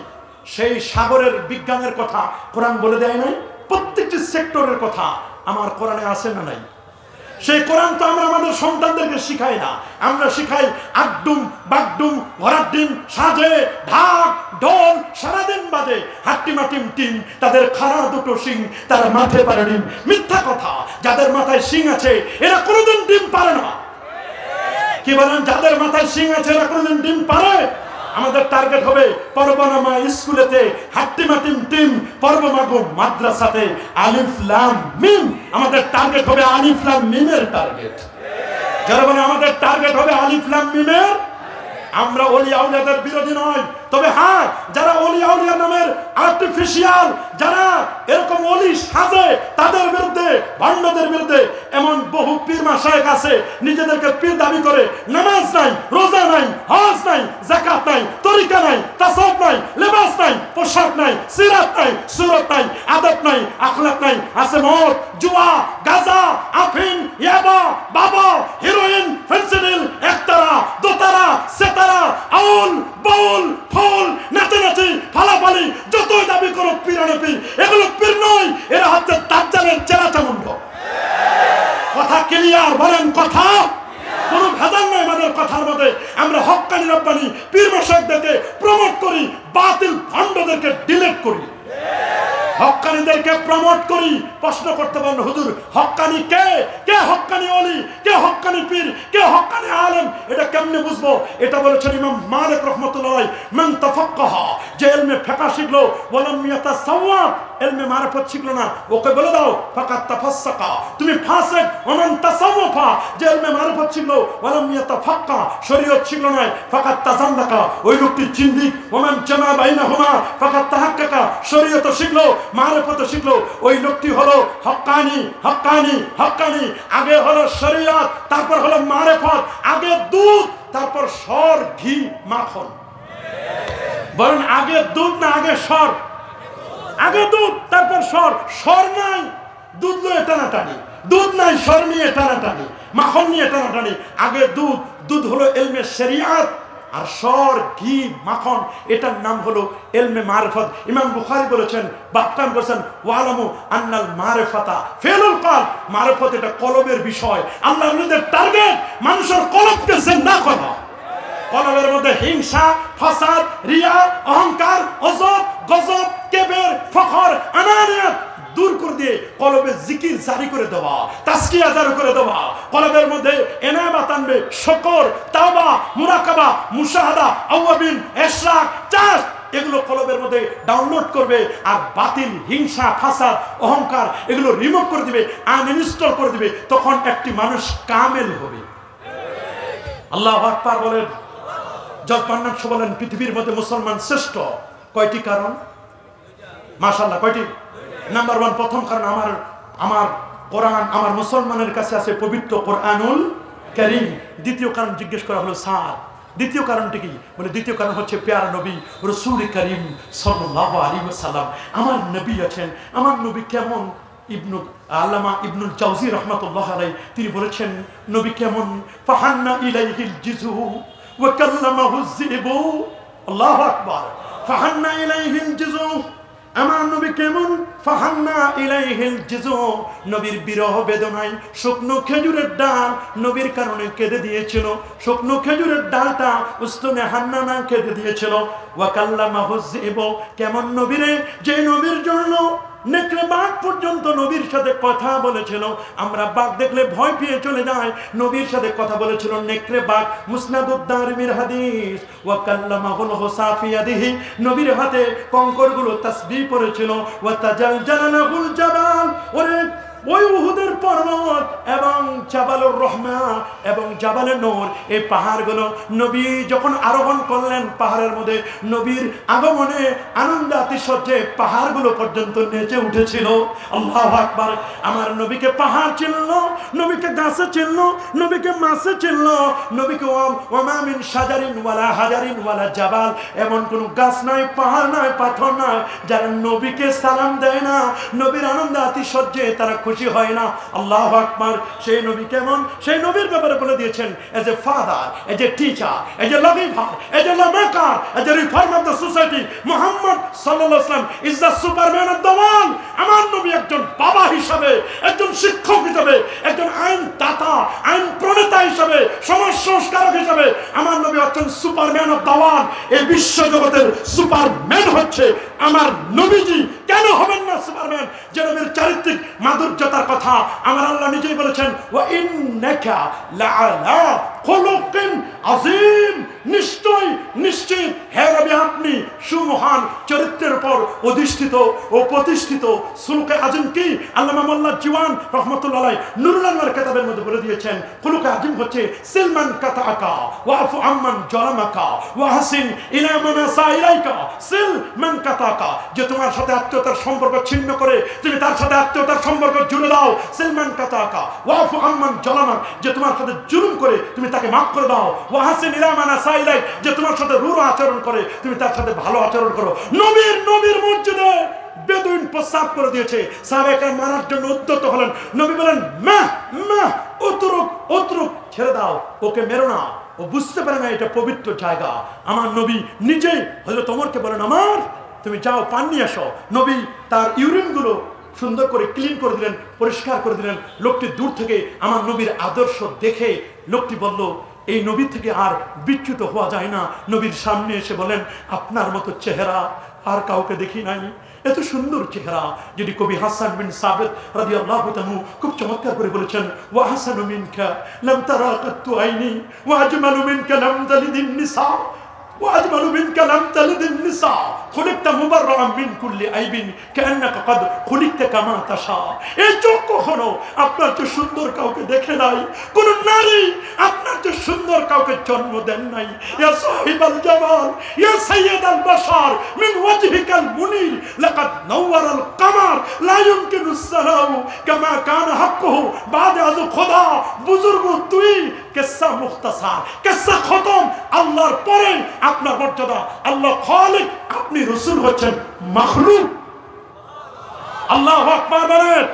সেই সাগরের বিজ্ঞানের কথা কোরআন বলে দেয় নাই? প্রত্যেকটি সেক্টরের কথা আমার কোরআনে আছে না নাই? সেই কোরআন তো আমরা আমাদের সন্তানদেরকে শিখাই না, আমরা শিখাই আড্ডুম বাগডুম, ঘোড়ার ডিম সাজে, ঢাক ঢোল সারাদিন বাজে, হাট্টিমা টিম টিম, তাদের খাড়া দুটো শিং, তারা মাঠে পারে ডিম। মিথ্যা কথা, যাদের মাথায় শিং আছে এরা কোনোদিন ডিম পারে না। কি বলেন, যাদের মাথায় শিং আছে এরা কোনোদিন ডিম পারে? আমাদের টার্গেট হবে পর্বনামা স্কুলেতে, হাট্টিমা টিম টিম, পর্বমাগো মাদ্রাসাতে, আলিফ লাম মিম। আমাদের টার্গেট হবে আলিফ লাম মিমের টার্গেট। যারা বলে আমাদের টার্গেট হবে আলিফ লাম মিমের, আমরা ওলি আউলিয়াদের বিরোধী নয়, তবে হ্যাঁ, যারা ওলি আউলিয়া নামের আর্টিফিশিয়াল, যারা এরকম ওলি সাজে, তাদের বিরুদ্ধে, ভণ্ডদের বিরুদ্ধে। এমন বহু পীর মাশায়েখ আছে, নিজেদেরকে পীর দাবি করে, নামাজ নাই, রোজা নাই, হজ নাই, যাকাত নাই, তরিকা নাই, তাসাউফ নাই, লেবাস নাই, পোশাক নাই, সিরাত নাই, সুরত নাই, আদব নাই, আখলাক নাই, আছে মদ, জুয়া, গাঁজা, আফিন, ইয়াবা, বাবা, হিরোইন, ফেন্সিডিল, একতারা, দোতারা, সেতারা, আউল, বাউল, ফল, নাচানাচি, ফালাফালি, যতই দাবি করো পীরানে পীর, এগুলো পীর নয়, এরা হচ্ছে দাজ্জালের চেলা চামুন্ড। কথা ক্লিয়ার? বলেন কথা, কোনো ভেজাল নয় আমাদের কথার মধ্যে। আমরা হক্কানি রব্বানি পীর মাশায়েখদেরকে প্রমোট করি, বাতিল ভণ্ডদেরকে ডিলিট করি। হক্কানিদেরকে প্রমোট করি, প্রশ্ন করতে পারেন হুজুর হক্কানি কে? কে হক্কানি ওলি, কে হক্কানি পীর, কে হক্কানি আলেম? এটা কেমনে বুঝবো? এটা বলেছেন ইমাম মালিক রাহমাতুল্লাহ আলাইহি, মান তাফাক্কাহা, যে ইলমে ফিকহ শিখলো, ওয়ালাম ইয়াতাসাওয়াব, ইলমে মারিফত শিখলো না, ওকে বলে দাও ফাকাত তাফাসসাকা, তুমি ফাসিক। ওমান তাসাওয়াফা, যে ইলমে মারিফত শিখলো, ওয়ালাম ইয়াতাফাক্কা, শরীয়ত শিখলো না, ফাকাত তাজান্দাকা, ওই লোকটি জিন্দিক। ওমান জামা বাইনাহুমা ফাকাত তাহাক্কাকা, শরীয়ত শিখলো, মারিফত শিখলো, ওই লোকটি হলো হক্কানি। হক্কানি হক্কানি আগে হলো শরীয়ত, তারপর হলো মারিফত। আগে দুধ, তারপর সর, ঘি, মাখন। বলেন আগে দুধ না আগে সর? আগে দুধ, তারপর সর। সর নাই, দুধ নিয়ে টানাটানি, দুধ নাই, সর নিয়ে টানাটানি, মাখন নিয়ে টানাটানি। আগে দুধ, দুধ হলো ইলমে শরিয়াত, আর সর, ঘি, মাখন এটার নাম হলো ইলমে মারিফত। ইমাম বুখারী বলেছেন, বাক্যান বলেছেন, ওয়ালামু আন্নাল মারিফাতা ফিলুল কলব, মারিফত এটা কলবের বিষয়। আল্লাহর ওলিদের টার্গেট মানুষের কলবকে জিন্দা করা। কলবের মধ্যে হিংসা, ফাসাদ, রিয়া, অহংকার, অজব, গজব, কিবর, ফখর, আনানিয়ত দূর করে দিয়ে কলবে জিকির জারি করে দেওয়া, তাজকিয়া জারি করে দেওয়া। কলবের মধ্যে এনায়াত আনবে, শুকর, তাওবা, মুরাকাবা, মুশাহাদা, আওয়াবিন, ইশরাক, চাষ, এগুলো কলবের মধ্যে ডাউনলোড করবে। আর বাতিল, হিংসা, ফাসাদ, অহংকার এগুলো রিমুভ করে দিবে, আনইনস্টল করে দিবে। তখন একটি মানুষ কামেল হবে। আল্লাহু আকবার বলেন। জজবান্নাস বলেন পৃথিবীর মধ্যে মুসলমান শ্রেষ্ঠ। কয়টি কারণ? মাশাআল্লাহ, কয়টি? নাম্বার 1, প্রথম কারণ আমার কোরআন, আমার মুসলমানের কাছে আছে পবিত্র কোরআনুল কারীম। দ্বিতীয় কারণ জিজ্ঞেস করা হলো স্যার দ্বিতীয় কারণটি কি? বলে দ্বিতীয় কারণ হচ্ছে পেয়ারা নবী রাসূল করিম সাল্লাল্লাহু আলাইহি ওয়াসাল্লাম। আমার নবী আছেন, আমার নবী কেমন? আল্লামা ইবনুল জাওজি রাহমাতুল্লাহ আলাইহি তিনি বলেছেন নবী কেমন? ফাহান্না ইলাইহিল জিজু ওয়া কাল্লামাহু যিবু। আল্লাহু আকবার। ফাহান্না ইলাইহিল জিজু, আমার নবী কেমন? ফাহান্না ইলাইহিল জিজু, নবীর বিরহ বেদনায় শুকনো খেজুরের ডাল নবীর কারণে কেঁদে দিয়েছিল। শুকনো খেজুরের ডালটা উস্তুনে হান্নানা কেঁদে দিয়েছিল। ওয়া কাল্লামাহু যিবু, কেমন নবীরে? যে নবীর জন্য নেকড়ে বাঘ পর্যন্ত নবীর সাথে কথা বলেছিল। আমরা বাঘ দেখলে ভয় পেয়ে চলে যায়, নবীর সাথে কথা বলেছিল নেকড়ে বাঘ। মুসনাদুদ দারিমির হাদিস। ওয়া কাল্লামাহুল হুসাফিয়াদিহি, নবীর হাতে কঙ্করগুলো তাসবিহ পড়েছিল। ওয়া তাজালজালাহুল জাবাল, ওই উহুদের পর্বত এবং জাবালুর রহমা এবং জাবালে নূর, এই পাহাড়গুলো নবী যখন আরোহণ করলেন পাহাড়ের মধ্যে, নবীর আগমনে আনন্দ আতিশয্যে পাহাড়গুলো পর্যন্ত নেচে উঠেছিল। আল্লাহু আকবার। আমার নবীকে পাহাড় চিনল, নবীকে গাছে চিনল, নবীকে মাছে চিনল, নবীকে ওয়ামা মিন শাজারিন ওয়ালা হাজারিন ওয়ালা জাবাল, এমন কোন গাছ নাই, পাহাড় নাই, পাথর নাই যারা নবীকে সালাম দেয় না, নবীর আনন্দ আতিশয্যে তারা খুশি হয় না। আল্লাহু আকবার। সেই নবী কেমন? সেই নবীর ব্যাপারে বলে দিয়েছেন, as a father, as a teacher, as a লভিভার, as a lawmaker, as a reform of the society, Muhammad সাল্লাল্লাহু আলাইহি ওয়াসাল্লাম is the superman of the world. আমার নবী একজন বাবা হিসাবে, একজন শিক্ষক হিসাবে, একজন আইন দাতা, আইন প্রণেতা হিসাবে, সমাজ সংস্কারক হিসাবে আমার নবী হচ্ছেন সুপারম্যান অফ দ্য ওয়ার্ল্ড। এই বিশ্ব জগতের সুপারম্যান হচ্ছে আমার নবীজি। কেন হবেন না সুপারম্যান? যে নবীর চারিত্রিক মাধুর্যতার কথা আমার আল্লাহ নিজেই বলেছেন, ওয়া ইন্নাকা লাআলা খুলুকিন আযীম, নিশ্চয় নিশ্চিত হে নবী আপনি সুমহান চরিত্রের উপর অধিষ্ঠিত ও প্রতিষ্ঠিত। খুলুকে আযীম কি? আল্লামা মোল্লা জীওয়ান রাহমাতুল্লাহ আলাইহি নুরুল আনওয়ার কিতাবের মধ্যে বলে দিয়েছেন, খুলুকে আযীম হচ্ছে সিলমান কাতাকা ওয়াফু আম্মান জালামাকা ওয়া হাসিন ইলা মান সাইলাইকা। সিলমান কাতাকা, যে তোমার সাথে আত্মীয়তার সম্পর্ক ছিন্ন করে তুমি তার সাথে আত্মীয়তার সম্পর্ক জুড়ে দাও। সিলমান কাতাকা ওয়াফু আম্মান জালামাক, যে তোমার সাথে জুলুম করে তুমি তাকে মাফ করে দাও। ওয়া হাসিন ইলা মান সাইলাই, যে তোমার সাথে রূঢ় আচরণ করে তুমি তার সাথে ভালো আচরণ করো। নবীর মসজিদে বেদুইন প্রস্তাব করে দিয়েছে, সাহাবায়ে মারার জন্য উদ্যত হলেন। নবী বলেন, মা উতরুক, ছেড়ে দাও, ওকে মেরো না, ও বুঝতে পারে না এটা পবিত্র জায়গা। আমার নবী নিজেই হযরত ওমরকে বলেন, আমার তুমি যাও পান নিয়ে আসো। নবী তার ইউরিনগুলো সুন্দর করে ক্লিন করে দিলেন, পরিষ্কার করে দিলেন। লোকটি দূর থেকে আমার নবীর আদর্শ দেখে লোকটি বলল, এই নবী থেকে আর বিচ্যুত হওয়া যায় না। নবীর সামনে এসে বলেন, আপনার মতো চেহারা আর কাউকে দেখি নাই এত সুন্দর চেহারা। যদি কবি হাসান বিন সাবিত রাদিয়াল্লাহু তাআলা খুব চমৎকার করে বলেছেন, ওয়া হাসানু মিনকা লাম তারা কাত্তু আইনি ওয়া আজমালু মিনকা লাম তালিদিন নিসা ওয়া আজমালু মিনকা লাম তালিদিন নিসা খুলিকতা মুবাররাআন মিন কুল্লি আইবিন কান্নাকা কদ খুলিকতা কামা তাশা। এই চোখ কখনো আপনার চেয়ে সুন্দর কাউকে দেখে নাই, কোন নারী আপনার চেয়ে সুন্দর কাউকে জন্ম দেন নাই। ইয়া সাহিবাল জামাল ইয়া সাইয়্যিদাল বাশার মিন ওয়াজহিকাল মুনির লাকাদ নাওয়ারাল কামার লা ইউমকিনু সালাউ কামা কানা হাক্কুহু বাদে আজ খোদা বুজুর্গ তুই কিসসা মুখতাসার কিসসা খতম। আল্লাহর পরে আপনার মর্যাদা, আল্লাহ খালিক, আপনি রাসূল হচ্ছেন মাখলুক। আল্লাহু আকবার বলেন,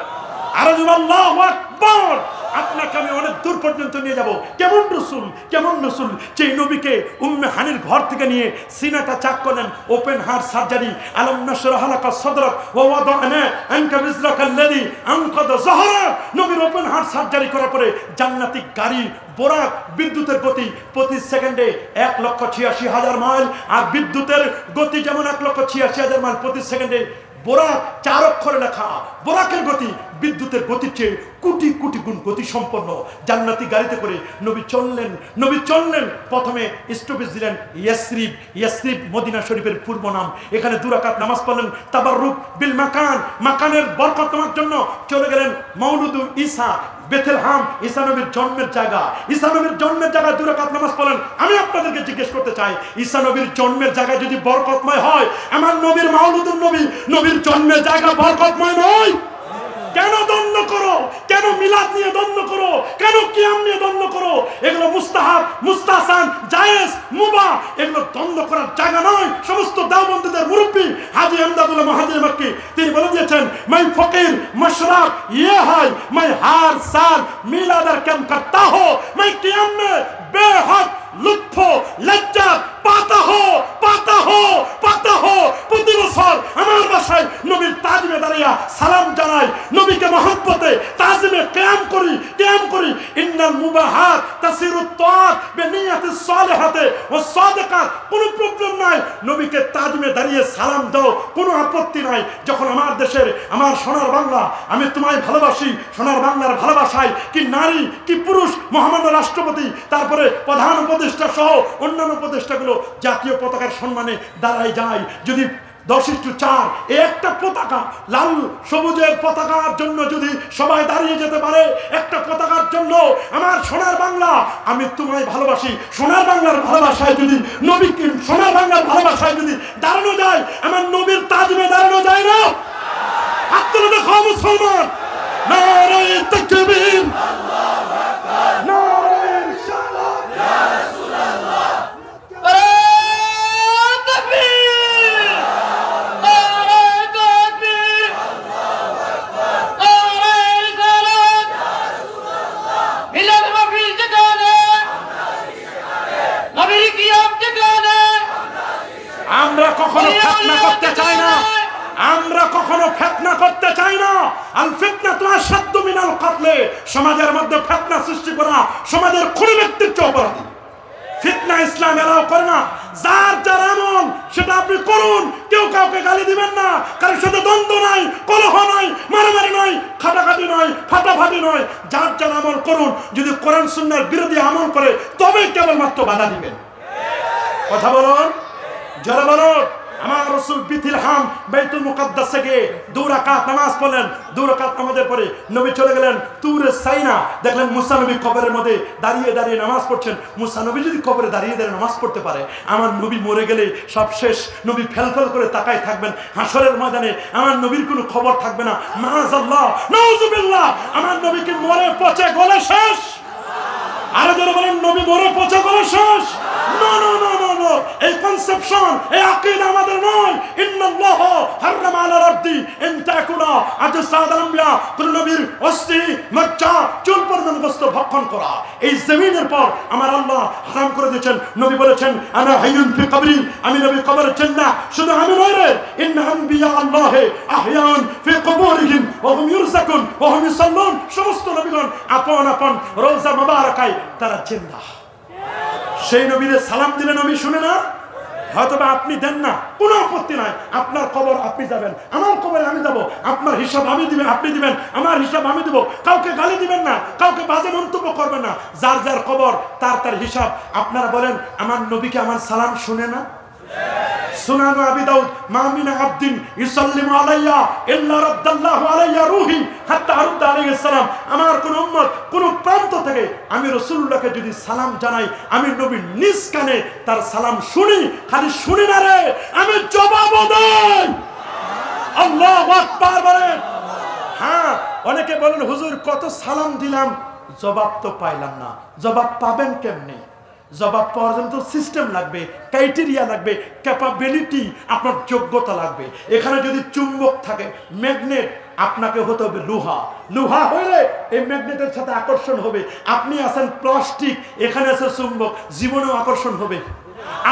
আর আল্লাহু আকবার। আপনাকে আমি অনেক দূর পর্যন্ত নিয়ে যাব। কেমন রাসূল, কেমন রাসূল, যে নবীকে উম্মে হানির ঘর থেকে নিয়ে সিনাটা চাক করলেন, ওপেন হার্ট সার্জারি, আলাম নাশরাহ লাকা সাদরাক ওয়া ওয়াদানা আনকা বিজরাকাল্লাযী আনকাযা যাহরাক। নবীর ওপেন হার্ট সার্জারি করার পরে জান্নাতি গাড়ি বোরাক, বিদ্যুতের গতি প্রতি সেকেন্ডে 1,86,000 মাইল, আর বিদ্যুতের গতি যেমন 1,86,000 মাইল প্রতি সেকেন্ডে। বোরাক 4 অক্ষরে লেখা, বোরাকের গতি বিদ্যুতের গতির চেয়ে কোটি কোটি গুণ গতি সম্পন্ন। জান্নাতি গাড়িতে করে নবী চললেন। প্রথমে স্টপেজ দিলেন ইয়াসরিব। ইয়াসরিব মদিনা শরীফের পূর্ব নাম। এখানে 2 রাকাত নামাজ পড়লেন তাবাররুক বিল মাকান, মাকানের বরকত নেওয়ার জন্য চলে গেলেন মাউলুদু ঈসা বেথলেহেম, ঈসা নবীর জন্মের জায়গা। ঈসা নবীর জন্মের জায়গায় 2 রাকাত নামাজ পড়লেন। আমি আপনাদেরকে জিজ্ঞেস করতে চাই, ঈসা নবীর জন্মের জায়গায় যদি বরকতময় হয়, আমার নবীর মাউলুদুন নবীর জন্মের জায়গা বরকতময় নয়? কেন দ্বন্দ্ব করো? কেন মিলাদ নিয়ে দ্বন্দ্ব করো? কেন কিয়াম নিয়ে দ্বন্দ্ব করো? এগুলো মুস্তাহাব, মুস্তাহসান, জায়েজ, মুবাহ, এগুলো দ্বন্দ্ব করার জায়গা নয়। সমস্ত দেওবন্দীদের মুরব্বী হাজী এমদাদুল্লাহ মুহাজির মক্কি তিনি বলে দিয়েছেন, मैं फकीर मशरब ये है, मैं हर साल मिलाद अर्कम करता हूँ, मैं कियाम में बेहद लुत्फ लज्जत पाता हो। প্রতি বছর আমার বাসায় নবীর তাজমে দাঁড়িয়ে সালাম জানাই, নবীকে মহব্বতে তাজমে কিয়াম করি। ইন্নাল মুবাহাত তাসিরুত তাআত বিনিয়াতিস সালিহাতে ওয়াস সাদিকাত। কোনো প্রবলেম নাই, নবীকে তাজমে দাঁড়িয়ে সালাম দাও, কোনো আপত্তি নাই। যখন আমার দেশের, আমার সোনার বাংলা, আমি তোমায় ভালোবাসি, সোনার বাংলার ভালোবাসায় কি নারী কি পুরুষ, মহামান্য রাষ্ট্রপতি, তারপরে প্রধান উপদেষ্টা সহ অন্যান্য উপদেষ্টাগুলো জাতীয় পতাকার সম্মানে দাঁড়ায় যায়। যদি 10:4 একটা পতাকা, লাল সবুজের পতাকার জন্য যদি সবাই দাঁড়িয়ে যেতে পারে, একটা পতাকার জন্য, আমার সোনার বাংলা, আমি তোমায় ভালোবাসি, সোনার বাংলার ভালোবাসায় যদি নবীকে, সোনার বাংলার ভালোবাসায় যদি দাঁড়ানো যায়, আমার নবীর তাজমে দাঁড়ানো যায় না? হাত তুলে দেখো মুসলমান, নারায়ে তাকবীর, আল্লাহু আকবার, নারায়ে রিসালাত, ইয়া রাসূলুল্লাহ। আমরা কখনো ফিতনা করতে চাই না, আমরা কখনো ফিতনা করতে চাই না। আল ফিতনাতু আশাদ্দু মিনাল কতলে। সমাজের মধ্যে ফিতনা সৃষ্টি করা সমাজের খুনি ব্যক্তিত্ব অপরাধী। ফিতনা ইসলাম এলাও করে না। যার যার আমল সেটা আপনি করুন, কেউ কাউকে গালি দিবেন না, কারোর সাথে দ্বন্দ্ব নাই, কলহ নাই, মারামারি নয়, খাটাখাটি নয়, ফাটাফাটি নয়। যার যার আমল করুন। যদি কোরআন সুন্নাহর বিরোধী আমল করে তবে কেবলমাত্র বাধা দিবেন। কথা বলুন, যারা বলুন। আমার রাসূল বেথলেহেম বাইতুল মুকাদ্দাসে গিয়ে 2 রাকাত নামাজ পড়লেন। 2 রাকাত নামাজের পরে নবী চলে গেলেন তুরে সাইনা। দেখলেন মুসা নবী কবরের মধ্যে দাঁড়িয়ে নামাজ পড়ছেন। মুসা নবী যদি কবরে দাঁড়িয়ে নামাজ পড়তে পারে, আমার নবী মরে গেলে সব শেষ। নবী ফেলফেল করে তাকায় থাকবেন। হাসরের ময়দানে আমার নবীর কোনো খবর থাকবে না। মাআযাল্লাহ, নাউযুবিল্লাহ। আমার নবীকে মরে পচে গলে শেষ। আরো যারা বলেন নবী মরে পচে গলে শেষ। No no no no no, এই কনসেপশন, এই আকীদা আমাদের নয়। ইন্নাল্লাহ হারামা আলাল আরদি ইন তাকুলা আজসাদাল আম্বিয়া। কোন নবীর অস্থি, মজ্জা, চুল পরিমাণ বস্তু ভক্ষণ করা এই জমিনের পর আমার আল্লাহ হারাম করে দিয়েছেন। নবী বলেছেন, আনা হাইয়ুন ফি কবরি, আমি নবী কবরে জান্নাহ। শুধু আমি নই রে, ইন্না আম্বিয়া আল্লাহ আহয়ান ফি কুবুরিহিম ওয়া হুম ইউরযাকুন ওয়া হুম ইউসাল্লুন। সমস্ত নবীগণ আপন আপন রওজা মুবারাকায় তারা জিন্দা। সেই নবীরে সালাম দিলে নবী শুনে না? হয়তো আপনি দেন না, কোনো আপত্তি নাই, আপনার কবর আপনি যাবেন, আমার কবরে আমি যাব, আপনার হিসাব আমি দিবেন, আপনি দিবেন, আমার হিসাব আমি দিব। কাউকে গালি দিবেন না, কাউকে বাজে মন্তব্য করবেন না, যার যার কবর তার তার হিসাব। আপনারা বলেন আমার নবীকে আমার সালাম শুনে না? সুনান আবি দাউদ, মা মিন আবদিন ইউসাল্লিমু আলাইয়া ইল্লা রাদ্দাল্লাহু আলাইয়া রূহি হাত্তা আরুদ্দা আলাইহিস সালাম। আমার কোন উম্মত কোন প্রান্ত থেকে আমি রাসূলুল্লাহকে যদি সালাম জানাই, আমি নবী নিজ কানে তার সালাম শুনি, খালি শুনি না রে, আমি জবাবও দেই। আল্লাহু আকবার বলেন। হ্যাঁ, অনেকে বলেন হুজুর কত সালাম দিলাম, জবাব তো পাইলাম না। জবাব পাবেন কেমনে? জবাব পাওয়ার জন্য তো সিস্টেম লাগবে, ক্রাইটেরিয়া লাগবে, ক্যাপাবিলিটি, আপনার যোগ্যতা লাগবে। এখানে যদি চুম্বক থাকে, ম্যাগনেট, আপনাকে হতে হবে লোহা। লোহা হলে এই ম্যাগনেটের সাথে আকর্ষণ হবে। আপনি আছেন প্লাস্টিক, এখানে আছে চুম্বক, জীবনেও আকর্ষণ হবে।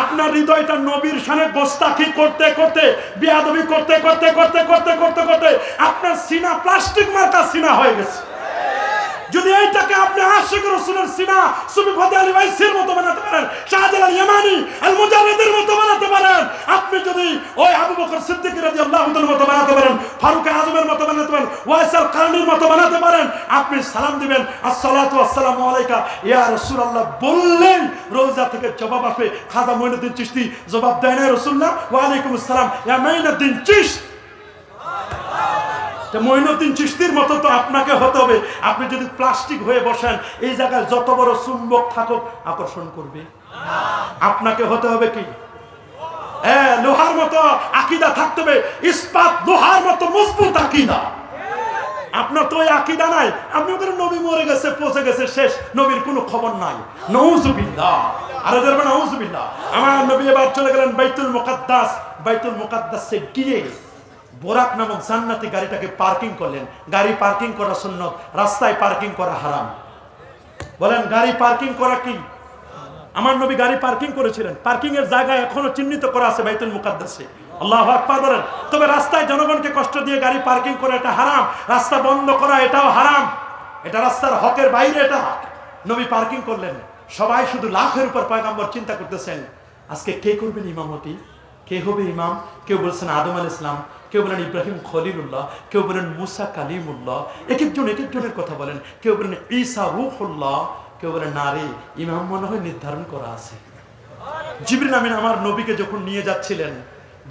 আপনার হৃদয়টা নবীর সামনে গোস্তাখি করতে করতে, বেয়াদবি করতে করতে করতে করতে করতে করতে আপনার সিনা প্লাস্টিক মার্কা সিনা হয়ে গেছে। যদি এইটাকে আপনি আশিক রাসূলের সিনা সুফি ফতে আলী ভাইসির মতো বানাতে পারেন, শাহজালাল ইয়ামানি আল মুজাররিদের মতো বানাতে পারেন, আপনি যদি ওই আবু বকর সিদ্দিক রাদিয়াল্লাহু তাআলার মতো বানাতে পারেন, ফারুক আযমের মতো বানাতে পারেন, ওয়াইসাল কারনির মতো বানাতে পারেন, আপনি সালাম দিবেন আসসালাতু ওয়াসসালামু আলাইকা ইয়া রাসূলুল্লাহ বললেন, রোজা থেকে জবাব আসবে। খাজা মঈনুদ্দিন চিশতি জবাব দেয় না রাসূলুল্লাহ, ওয়া আলাইকুমুস সালাম ইয়া মঈনুদ্দিন চিশতি। মঈনুদ্দিন চিশতির মতো তো আপনাকে হতে হবে। আপনি যদি প্লাস্টিক হয়ে বসেন, এই জায়গায় যত বড় চুম্বক থাকুক আকর্ষণ করবে। আপনাকে হতে হবে কি লোহার মতো আকীদা থাকতে হবে, ইস্পাত লোহার মতো মজবুত আকীদা। আপনার তো ওই আকীদা নাই, আপনি ওদের নবী মরে গেছে, পচে গেছে, শেষ, নবীর কোনো খবর নাই। নাউযুবিল্লাহ, আরে জানবেন নাউযুবিল্লাহ। আমার নবী এবার চলে গেলেন বাইতুল মুকাদ্দাস। বাইতুল মুকাদ্দাসে গিয়ে বোরাক নামক জান্নাতি গাড়িটাকে পার্কিং করলেন। গাড়ি পার্কিং করা সুন্নত, রাস্তায় পার্কিং করা হারাম। বলেন গাড়ি পার্কিং করা কি? আমার নবী গাড়ি পার্কিং করেছিলেন, পার্কিং এর জায়গা এখনো চিহ্নিত করা আছে বাইতুল মুকাদ্দাসে। আল্লাহু আকবার বলেন। তবে রাস্তায় জনগণকে কষ্ট দিয়ে গাড়ি পার্কিং করা এটা হারাম, রাস্তা বন্ধ করা এটাও হারাম, এটা রাস্তার হকের বাইরে। এটা নবী পার্কিং করলেন। সবাই শুধু লাখের উপর পয়গম্বর চিন্তা করতেছেন আজকে কে করবেন ইমামতি, কে হবে ইমাম। কেউ বলছেন আদম আলাইহিস সালাম, কেউ বলেন ইব্রাহিম খলিলুল্লাহ, কেউ বলেন মুসা কালিমুল্লাহ, এক একজনের কথা বলেন। কেউ বলেন ঈসা রূহুল্লাহ, কেউ বলেন না রে, ইমাম মনে হয় নির্ধারণ করা আছে। জিবরিল আমিন আমার নবীকে যখন নিয়ে যাচ্ছিলেন,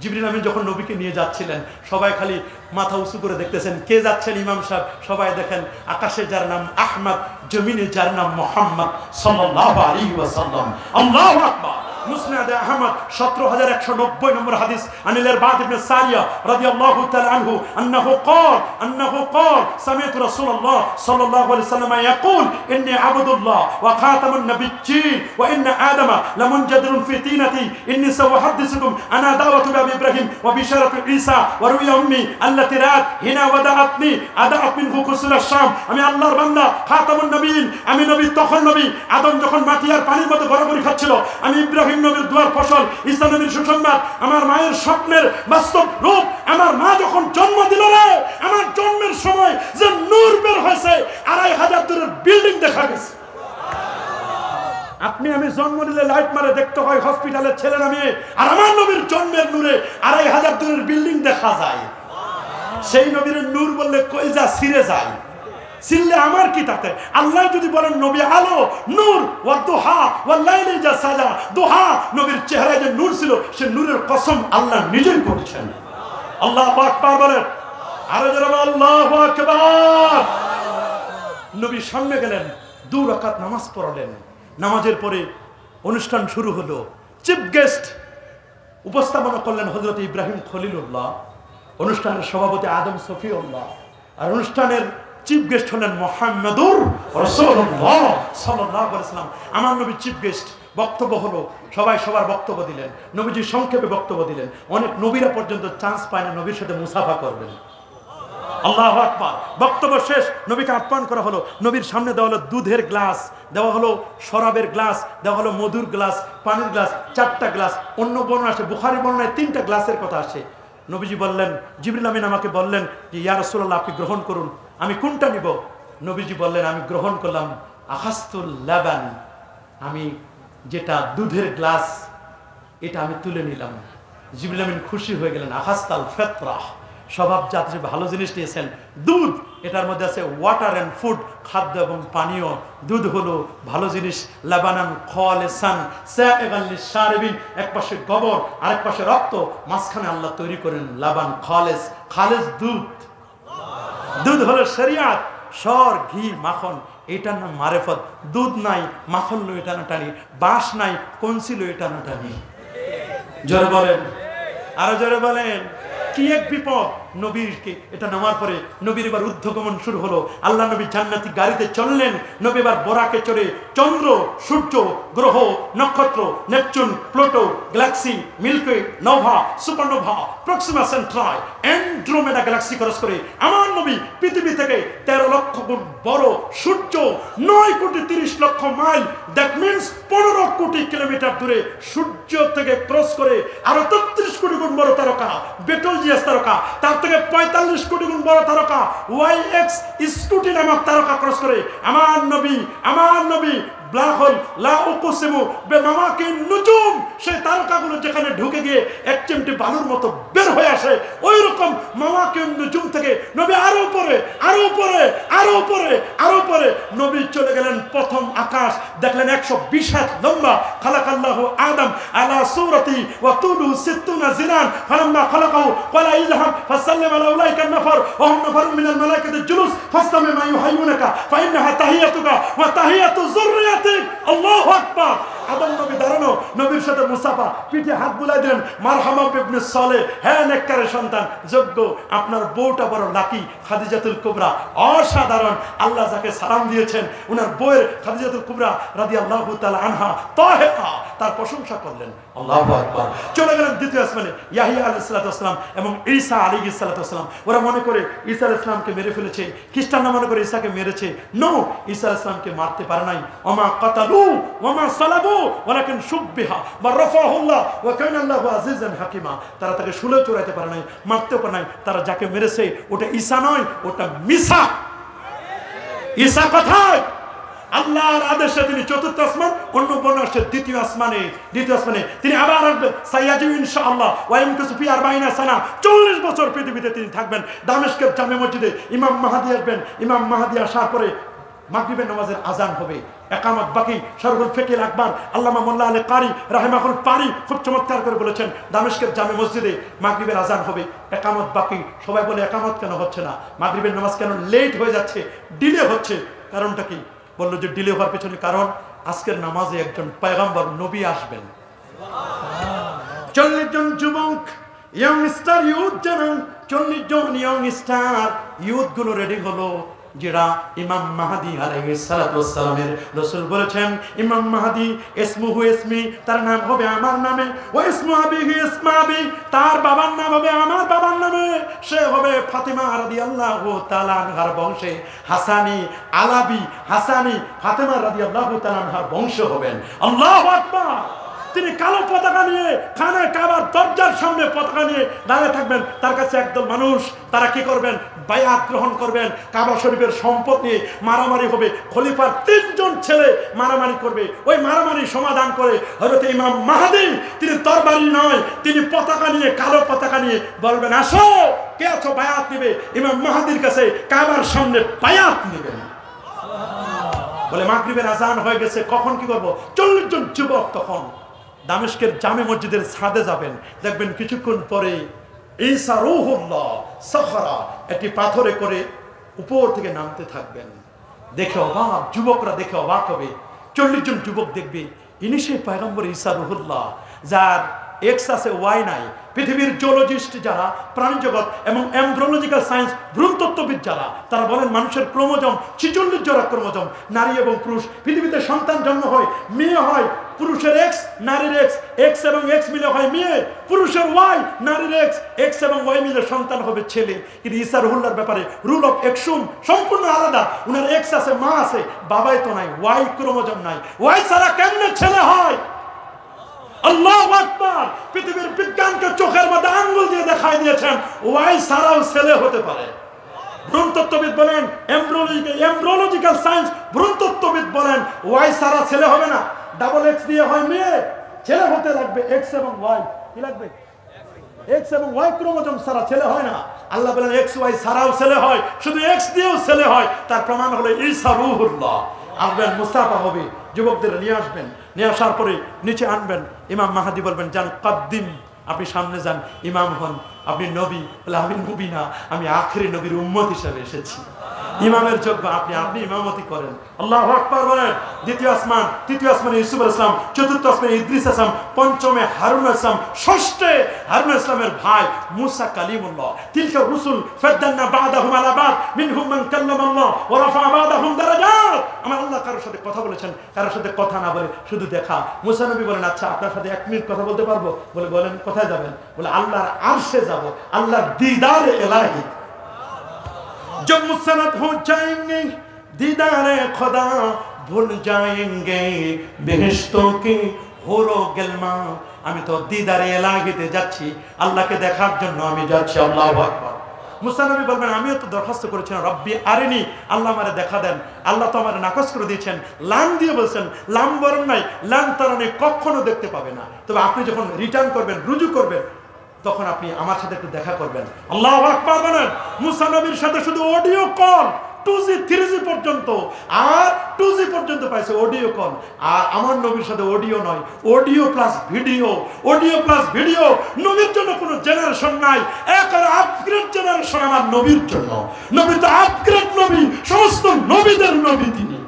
জিবরিল আমিন যখন নবীকে নিয়ে যাচ্ছিলেন, সবাই খালি মাথা উঁচু করে দেখতেছেন কে যাচ্ছেন ইমাম সাহেব। সবাই দেখেন আকাশে যার নাম আহমদ, জমিনে যার নাম মুহাম্মদ সাল্লাল্লাহু আলাইহি ওয়াসাল্লাম। আল্লাহু আকবার। মুসনাদ আহমদ 17190 নম্বর হাদিস আনিল ইরবাদ ইবনে সারিয়া রাদিয়াল্লাহু তাআলা আনহু আন্নাহু ক্বাল সামি'তু রাসূলুল্লাহ সাল্লাল্লাহু আলাইহি ওয়াসাল্লাম ইয়াকুল ইন্নী আবদুল্লাহ ওয়া খাতামুন নাবিয়্যিন ওয়া ইন্না আদামা লামুনজাদিরুন ফি তিনাতি ইন্নী সাউহাদ্দিসুকুম আনা দাওয়াতু আবি ইব্রাহিম ওয়া বিশারাতু ঈসা ওয়া রুয়া উম্মি আল্লাতী রাত হিনা ওয়াদাআতনি আদাআত মিনহু কুসুলাশ শাম। আমি আল্লাহর বান্দা, খাতামুন নবিয়্যিন, আমি নবী তখন নবী। আদম যখন মাটি আর পানির মধ্যে গড়াগড়ি খাচ্ছিল, আমি ইব্রাহিম নবীর দুয়ার ফসল, ঈসা নবীর সুসংবাদ, আমার মায়ের স্বপ্নের বাস্তব রূপ। আমার মা যখন জন্ম দিল রে, আমার জন্মের সময় যে নূর বের হয়েছে, 2500 দূরের বিল্ডিং দেখা গেছে। আপনি আমি জন্ম নিলে লাইট মারে দেখতে হয় হসপিটালের ছেলে নামিয়ে, আর আমার নবীর জন্মের নূরে 2500 দূরের বিল্ডিং দেখা যায়। সেই নবীর নূর বললে কলিজা ছিঁড়ে যায়। ছিঁড়লে আমার কি তাতে? আল্লাহ যদি বলেন নবী আলো নূর ওয়া দুহা ওয়াল লাইলি ইযা সাজা, দুহা নবীর চেহারায় যে নূর ছিল, সে নূরের কসম আল্লাহ নিজেই করেছেন। আল্লাহু আকবার বলেন, আরো জোরে আল্লাহু আকবার। নবী সামনে গেলেন, 2 রাকাত নামাজ পড়লেন। নামাজের পরে অনুষ্ঠান শুরু হলো। চিফ গেস্ট উপস্থাপনা করলেন হযরত ইব্রাহিম খলিলুল্লাহ, অনুষ্ঠানের সভাপতি আদম সফিউল্লাহ, আর অনুষ্ঠানের চিফ গেস্ট হলেন মুহাম্মাদুর রাসূলুল্লাহ সাল্লাল্লাহু আলাইহি ওয়াসাল্লাম। আমার নবী চিফ গেস্ট। বক্তব্য হলো, সবাই সবার বক্তব্য দিলেন। নবীজি সংক্ষেপে বক্তব্য দিলেন। অনেক নবীরা পর্যন্ত চান্স পায় না নবীর সাথে মুসাফা করবেন। আল্লাহু আকবার। বক্তব্য শেষ, নবীকে আহ্বান করা হলো। নবীর সামনে দেওয়া হলো দুধের গ্লাস, দেওয়া হলো শরাবের গ্লাস, দেওয়া হলো মধুর গ্লাস, পানির গ্লাস, 4টা গ্লাস। অন্য বর্ণনা আসে, বুখারী বর্ণনায় 3টা গ্লাসের কথা আসে। নবীজি বললেন, জিবরিল আমিন আমাকে বললেন যে ইয়া রাসূলুল্লাহ আপনি গ্রহণ করুন, আমি কোনটা নিব? নবীজি বললেন আমি গ্রহণ করলাম আখাস্তুল লাবান, আমি যেটা দুধের গ্লাস এটা আমি তুলে নিলাম। জিবরিল আমিন খুশি হয়ে গেলেন। আখাস্তাল ফিতরাহ, স্বভাবজাত যে ভালো জিনিস নিয়েছেন। দুধ, এটার মধ্যে আছে ওয়াটার অ্যান্ড ফুড, খাদ্য এবং পানীয়। দুধ হলো ভালো জিনিস। লাবানান খালিসান সাইগান লিশারিবিন, এক পাশে গোবর আরেক পাশে রক্ত, মাঝখানে আল্লাহ তৈরি করেন লাবান খালিস, খালিস দুধ। দুধ হলো শরিয়াত, সর ঘি মাখন, এটার নাম মারেফত। দুধ নাই, মাখন লই টানাটানি, বাঁশ নাই, কঞ্চি লই টানাটানি। জোরে বলেন, আরো জোরে বলেন। কি এক বিপদ! নবীকে এটা নামার পরে নবীর এবার ঊর্ধ্বগমন শুরু হলো। আল্লাহ নবী জান্নাতি গাড়িতে চললেন। নবী এবার বোরাকে চড়ে চন্দ্র, সূর্য, গ্রহ, নক্ষত্র, Neptune, Pluto, galaxy, milky, nova, supernova, Proxima Centauri, Andromeda galaxy cross করে আমার নবী পৃথিবী থেকে 13 লক্ষ গুণ বড় সূর্য, 9 কোটি 30 লক্ষ মাইল, দ্যাট মিনস 15 কোটি কিলোমিটার দূরে সূর্য থেকে ক্রস করে আরো 33 কোটি গুণ বড় তারকা বেটলজিয়াস তারকা, তার থেকে 45 কোটি গুণ বড় তারকা YX স্কুটি নামক তারকা ক্রস করে আমার নবী ব্ল্যাক হোল লা উকসিমু বিমামাকিন নুজুম, সেই তারকাগুলো যেখানে ঢুকে গিয়ে এক চিমটি বালুর মতো বের হয়ে আসে, ওই রকম মামাকিন নুজুম থেকে নবী আরো উপরে আরো উপরে আরো উপরে আরো উপরে নবী চলে গেলেন প্রথম আকাশ। দেখলেন 120 হাত লম্বা। খালাকাল্লাহু আদম আলা সূরাতি ওয়া তুলু 60 জিরান, ফালাম্মা খালাকাহু ক্বালা ইযহাব ফাসাল্লিম আলা উলাইকা নাফার ওয়া হুম নাফারুম মিনাল মালাইকাতি জুলুস ফাসতামি মা ইউহাইয়ুনাকা ফাইন্নাহা তাহিয়াতুকা ওয়া তাহিয়াতু যুররিয়াতিক। আল্লাহু আকবার। আদম নবী দাঁড়ানো, নবীর সাথে মুসাফা, পিঠে হাত বুলাই দিলেন। মারহামা ইবনে সালেহ, হ্যাঁ নেককারের সন্তান, যোগ্য, আপনার বউটা বড় লাকি, খাদিজাতুল কুবরা, অসাধারণ। আল্লাহ যাকে সালাম দিয়েছেন, উনার বউয়ের খাদিজাতুল কুবরা রাদিয়াল্লাহু তাআলা আনহা তাহেরা, তার প্রশংসা করলেন। আল্লাহু আকবার। চলে গেলেন দ্বিতীয় আসমানে। ইয়াহিয়া আলাইহিস সালাতু ওয়াস সালাম এবং ঈসা আলাইহিস সালাতু ওয়াস সালাম। ওরা মনে করে ঈসা আলাইহিস সালামকে মেরে ফেলেছে, খ্রিস্টানরা মনে করে ঈসাকে মেরেছে। নো, ঈসা আলাইহিস সালামকে মারতে পারে নাই। ওমা কাতালু ওমা সালাবু ওয়ালাকিন শুববিহা ওয়া রাফাহুল্লাহ ওয়া কানা আল্লাহু আজিজান হাকিমা। তারা তাকে শুলে চড়াইতে পারে নাই, মারতেও পারে নাই। তারা যাকে মেরেছে ওটা ঈসা নয়, ওটা মিসা। ঈসা কোথায়? আল্লাহর আদেশে তিনি চতুর্থ আসমান, অন্য বর্ণ আসছে দ্বিতীয় আসমানে তিনি আবার আসবেন। সাইয়াজি ইনশাআল্লাহ ওয়া ইয়ামকুসু ফি 40 সানা, 40 বছর পৃথিবীতে তিনি থাকবেন। দামেস্কের জামে মসজিদে ইমাম মাহদি আসবেন। ইমাম মাহদি আসার পরে মাগরিবের নামাজের আজান হবে, একামত বাকি। শরহুল ফিকিল আকবর আল্লামা মোল্লা আলী কারি রাহিমাহুল পারি খুব চমৎকার করে বলেছেন, দামেস্কের জামে মসজিদে মাগরিবের আজান হবে, একামত বাকি। সবাই বলে একামত কেন হচ্ছে না, মাগরিবের নামাজ কেন লেট হয়ে যাচ্ছে, ডিলে হচ্ছে? কারণটা কি? বললো যে ডিলে হওয়ার পেছনে কারণ আজকের নামাজে একজন পয়গম্বর নবী আসবেন। 40 জন যুবক ইয়ংস্টার ইউথ জানান, 40 জন ইয়ংস্টার ইউথ গুলো রেডি হলো, যেটা ইমাম মাহদি আলাইহিস সালাতু ওয়াস সালামের রাসূল বলেছেন, ইমাম মাহদি ইসমুহু ইসমি, তার নাম হবে আমার নামে, ও ইসমু আবিহি ইসমু আবি, তার বাবার নাম হবে আমার বাবার নামে। সে হবে ফাতিমা রাদিয়াল্লাহু তাআলা আনহার বংশে, হাসানি আলাবি, হাসানি ফাতিমা রাদিয়াল্লাহু তাআলা আনহার বংশ হবেন। আল্লাহু আকবার। তিনি কালো পতাকা নিয়ে খানায় কাবার দরজার সামনে পতাকা নিয়ে দাঁড়িয়ে থাকবেন। তার কাছে একদল মানুষ, তারা কি করবেন? বায়াত গ্রহণ করবেন। কাবা শরীফের সম্পদ নিয়ে মারামারি হবে। খলিফার 3 জন ছেলে মারামারি করবে। ওই মারামারি সমাধান করে হযরত ইমাম মাহদি, তিনি তরবারি নয়, তিনি পতাকা নিয়ে, কালো পতাকা নিয়ে বলবেন, আসো, কে আছো বায়াত নেবে? ইমাম মাহদির কাছে কাবার সামনে বায়াত নেবেন। বলে মাগরিবের আজান হয়ে গেছে, কখন কি করব? 40 জন যুবক তখন দামেস্কের জামে মসজিদের ছাদে যাবেন। দেখবেন কিছুক্ষণ পরে ঈসা রূহুল্লাহ সাখরা একটি পাথরে করে উপর থেকে নামতে থাকবেন। দেখে অবাক, যুবকরা দেখে অবাক হবে। 40 জন যুবক দেখবে, ইনি সেই পয়গম্বর ঈসা রূহুল্লাহ, যার এক্স আছে ওয়াই নাই। পৃথিবীর জিওলজিস্ট যারা, প্রাণী জগৎ এবং এমব্রিওলজিক্যাল সায়েন্স, ভ্রূণতত্ত্ববিদ যারা, তারা বলেন মানুষের ক্রোমোজোম 46 জোড়া ক্রোমোজোম, নারী এবং পুরুষ। পৃথিবীতে সন্তান জন্ম হয়, মেয়ে হয়, পুরুষের এক্স, নারীর এক্স, এক্স এবং এক্স মিলে হয় মেয়ে, পুরুষের ওয়াই, নারীর এক্স, এক্স এবং ওয়াই মিলে সন্তান হবে ছেলে। কিন্তু ঈসা রূহুল্লাহর ব্যাপারে রুল অফ এক্সুম সম্পূর্ণ আলাদা। উনার এক্স আছে, মা আছে, বাবাই তো নাই, ওয়াই ক্রোমোজোম নাই। ওয়াই ছাড়া কেমনে ছেলে হয়? আল্লাহু আকবার। পৃথিবীর বিজ্ঞানকে চোখের মধ্যে আঙ্গুল দিয়ে দেখাই দিয়েছেন, ওয়াই ছাড়াও ছেলে হতে পারে। ভ্রূণতত্ত্ববিদ বলেন, এমব্রিওলজিক্যাল সায়েন্স ভ্রূণতত্ত্ববিদ বলেন, ওয়াই ছাড়া ছেলে হবে না। ডাবল এক্স দিয়ে হয় মেয়ে, ছেলে হতে লাগবে এক্স এবং ওয়াই। কি লাগবে? এক্স এবং ওয়াই ক্রোমোজোম ছাড়া ছেলে হয় না। আল্লাহ বলেন এক্স ওয়াই ছাড়াও ছেলে হয়, শুধু এক্স দিয়েও ছেলে হয়। তার প্রমাণ হলো ঈসা রূহুল্লাহ। আসবেন, মুস্তাফা হবে, যুবকদের নিয়ে আসবেন, নিয়ে আসার পরে নিচে আনবেন। ইমাম মাহাদি বলবেন যান কাদ্দিম, আপনি সামনে যান, ইমাম হন। আপনি নবী বলে আমি নবী না, আমি আখেরি নবীর উম্মত হিসেবে এসেছি। ইমামের যোগ্য আপনি, আপনি ইমামতি করেন। আল্লাহু আকবার বলেন। দ্বিতীয় আসমান, তৃতীয় আসমানে ইউসুফ আলাইহিস সালাম, চতুর্থ আসমানে ইদ্রিস আলাইহিস সালাম, পঞ্চমে হারুন আলাইহিস সালাম, ষষ্ঠে হারুন আলাইহিস সালামের ভাই মুসা কালিমুল্লাহ। তিলকা রুসুল ফাদ্দালনা বা'দাহুম আলা বা'দ মিনহুম মান কাল্লামাল্লাহ ওয়া রাফা'a বা'দাহুম দারাজাত। আমার আল্লাহ কারোর সাথে কথা বলেছেন, কারোর সাথে কথা না বলে শুধু দেখা। মুসা নবী বলেন আচ্ছা আপনার সাথে 1 মিনিট কথা বলতে পারবো? বলে বলেন কোথায় যাবেন? বলে আল্লাহর আরশে যাব, আল্লাহর দিদারে ইলাহি। जब मुसनद हो जाएंगे दीदारे खुदा भूल जाएंगे बेहेश्तों की होरो गिलमा। আমি তো দিদারে ইলাহিতে যাচ্ছি, আল্লাহকে দেখার জন্য আমি যাচ্ছি। আল্লাহু আকবার। মুসা নবী বলবেন আমিও তো দরখাস্ত করেছিলাম রব্বি আরিনি, আল্লাহ আমারে দেখা দেন। আল্লাহ তো আমারে নাকচ করে দিয়েছেন, লাম দিয়ে বলছেন, লাম বরং নাই, লাম তারানি, কখনো দেখতে পাবে না। তবে আপনি যখন রিটার্ন করবেন, রুজু করবেন, তখন আপনি আমার সাথে একটু দেখা করবেন। আল্লাহু আকবার বলেন। মুসা নবীর সাথে শুধু অডিও কল, 2G 3G পর্যন্ত, আর 2G পর্যন্ত পাইছে অডিও কল। আর আমার নবীর সাথে অডিও নয়, audio plus video, audio plus video. নবীর জন্য কোনো জেনারেশন নাই, একের আপগ্রেড জেনারেশন আমার নবীর জন্য। নবী তো আপগ্রেড নবী, সমস্ত নবীদের নবী তিনি।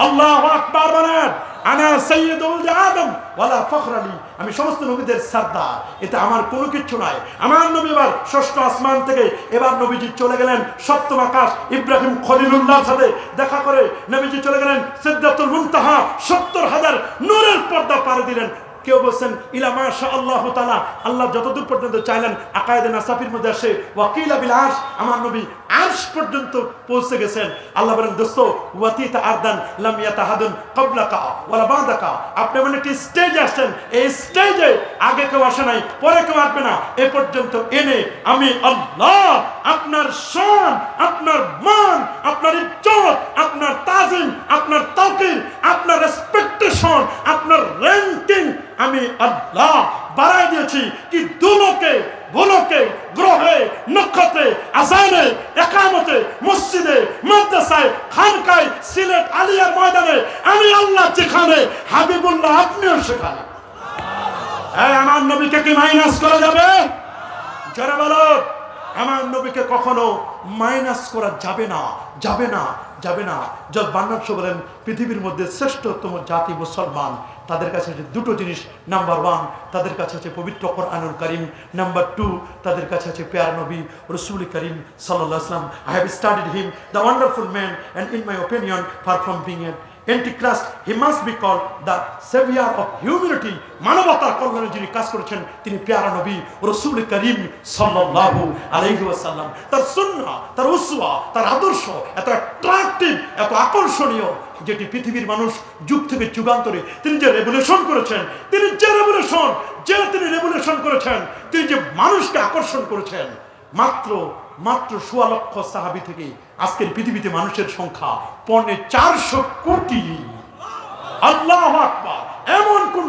আল্লাহু আকবার বলেন। আনা সাইয়্যিদুল আদম ওয়ালা ফখর লি, আমি সমস্ত নবীদের সরদার, এতে আমার কোনো কিছু নাই। আমার নবী এবার ষষ্ঠ আসমান থেকে এবার নবীজি চলে গেলেন সপ্তম আকাশ, ইব্রাহিম খলিলুল্লাহর সাথে দেখা করে নবীজি চলে গেলেন সিদরাতুল মুনতাহা, 70,000 নূরের পর্দা পাড়ি দিলেন। কেউ বলছেন ইলা মাশা আল্লাহু তাআলা, আল্লাহ যতদূর পর্যন্ত চাইলেন। আকায়েদে নাসাফির মধ্যে আসে ওয়াকিলা বিল আরশ, আমার নবী আরশ পর্যন্ত পৌঁছে গেছেন। আল্লাহ বলেন দোস্ত ওয়াতিতা আরদান লাম ইয়াতাহাদুন ক্বাবলাকা ওয়ালা বাদাকা, আপনি মানে একটি স্টেজে আসছেন, এই স্টেজে আগে কেউ আসে নাই, পরে কেউ আসবে না, এ পর্যন্ত এনে আমি আল্লাহ আপনার শান, আপনার মান, আপনার ইজ্জত, আপনার তাজিম, আপনার তাওকির, আপনার রেসপেক্টেশন, আপনার র্যাঙ্কিং আমি আল্লাহ বাড়াই দিয়েছি। কি দুলোকে ভুলোকে, গ্রহে, নক্ষত্রে, আজানে, একামতে, মসজিদে, মাদ্রাসায়, খানকায়, সিলেট আলিয়ার ময়দানে আমি আল্লাহ যেখানে, হাবিবুল্লাহ আপনিও সেখানে। আমার নবীকে কি মাইনাস করা যাবে? যারা বলো আমার নবীকে কখনো মাইনাস করা যাবে না, যাবে না, যাবে না। জজ বান্নার্স বলেন পৃথিবীর মধ্যে শ্রেষ্ঠতম জাতি মুসলমান, তাদের কাছে আছে দুটো জিনিস। নাম্বার 1 তাদের কাছে আছে পবিত্র কোরআনুল কারীম, নাম্বার 2 তাদের কাছে আছে প্যারা নবী রাসূল করিম সাল্লাল্লাহু আলাইহি ওয়াসাল্লাম। I have studied him, the wonderful man, and in my opinion, far from being an Antichrist, he must be called the savior of humanity. মানবতার কল্যাণে যিনি কাজ করেছেন তিনি প্যারা নবী রাসূল করিম সাল্লাল্লাহু আলাইহি ওয়াসাল্লাম। তার সুন্নাহ, তার উসওয়া, তার আদর্শ এত অ্যাট্রাকটিভ, এত আকর্ষণীয়, যেটি পৃথিবীর মানুষ যুগ থেকে যুগান্তরে তিনি যে রেভলিউশন করেছেন, তিনি যে রেভলিউশন করেছেন, তিনি যে মানুষকে আকর্ষণ করেছেন, মাত্র 1.25 লক্ষ সাহাবী থেকে আজকের পৃথিবীতে মানুষের সংখ্যা 450 কোটি। আল্লাহু আকবার। এমন কোন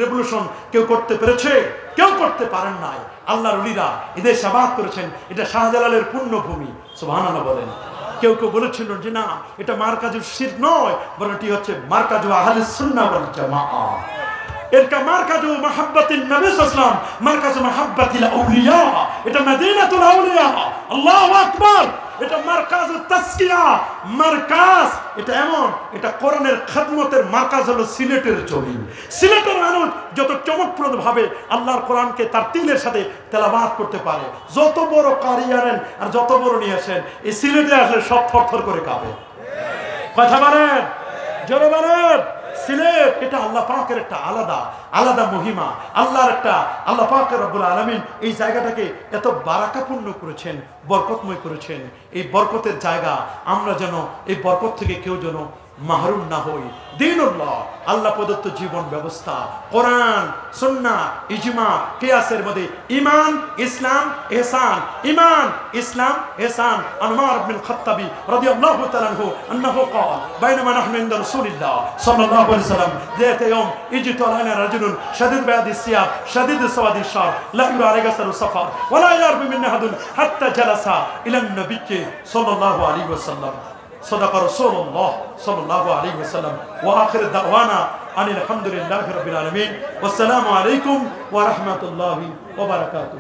রেভলিউশন কেউ করতে পেরেছে? কেউ করতে পারেন নাই। আল্লাহর ওলিরা এদের শাবাত করেছেন, এটা শাহজালালের পুণ্যভূমি। সুবহানাল্লাহ বলেন। কেউ কেউ বলেছিল যে না এটা মারকাজুল শিরক নয়, বরং এটি হচ্ছে মারকাজু আহলুস সুন্নাহ ওয়াল জামাআহ। এরকা মারকাজু মাহাব্বাতিন নবী সাল্লাল্লাহু আলাইহি ওয়াসাল্লাম, মারকাজু মাহাব্বাতিল আউলিয়া, এটা মদিনাতুল আউলিয়া। আল্লাহু আকবার। এটা মারকাজু তাসকিয়া, মারকাজ এটা এমন, এটা কোরআনের খিদমতের মারকাজ হলো সিলেটের জমিন। সিলেটের মানুষ যত চমকপ্রদভাবে আল্লাহর কোরআনকে তার তিলের সাথে তেলাওয়াত করতে পারে, যত বড় কারি আনেন আর যত বড় নিয়ে আসেন, এই সিলেটে আসলে সব থরথর করে কাঁপে। কথা বলেন, জোরে বলেন। সিলেট এটা আল্লাহ পাকের একটা আলাদা মহিমা, আল্লাহর একটা, আল্লাহ পাক রব্বুল আলামিন এই জায়গাটাকে এত বারাকাপূর্ণ করেছেন, বরকতময় করেছেন। এই বরকতের জায়গা, আমরা যেন এই বরকত থেকে কেউ যেন মাহরুম না হই। দ্বীনুল্লাহ আল্লাহ প্রদত্ত জীবন ব্যবস্থা, কোরআন সুন্নাহ ইজমা কিয়াসের মধ্যে ঈমান ইসলাম ইহসান, ঈমান ইসলাম ইহসান। উমর ইবনে খাত্তাবী রাদিয়াল্লাহু তাআলা আনহু আন্নাহু ক্বাল বাইনামা নাহনু ইনদা রাসূলিল্লাহ সাল্লাল্লাহু আলাইহি ওয়াসাল্লাম যাত ইয়াউম ইজতা আলাইনা রাজুলুন শাদীদ বায়াদি সিয়াব শাদীদ সাওয়াদি শার লা ইউরা আলাইহি সাফার ওয়া লা ইয়ারবু মিন আহাদুন হাত্তা জালাসা ইলা নবী সাল্লাল্লাহু আলাইহি ওয়াসাল্লাম। صدق رسول الله صلى الله عليه وسلم وآخر دعوانا أن الحمد لله رب العالمين والسلام عليكم ورحمة الله وبركاته.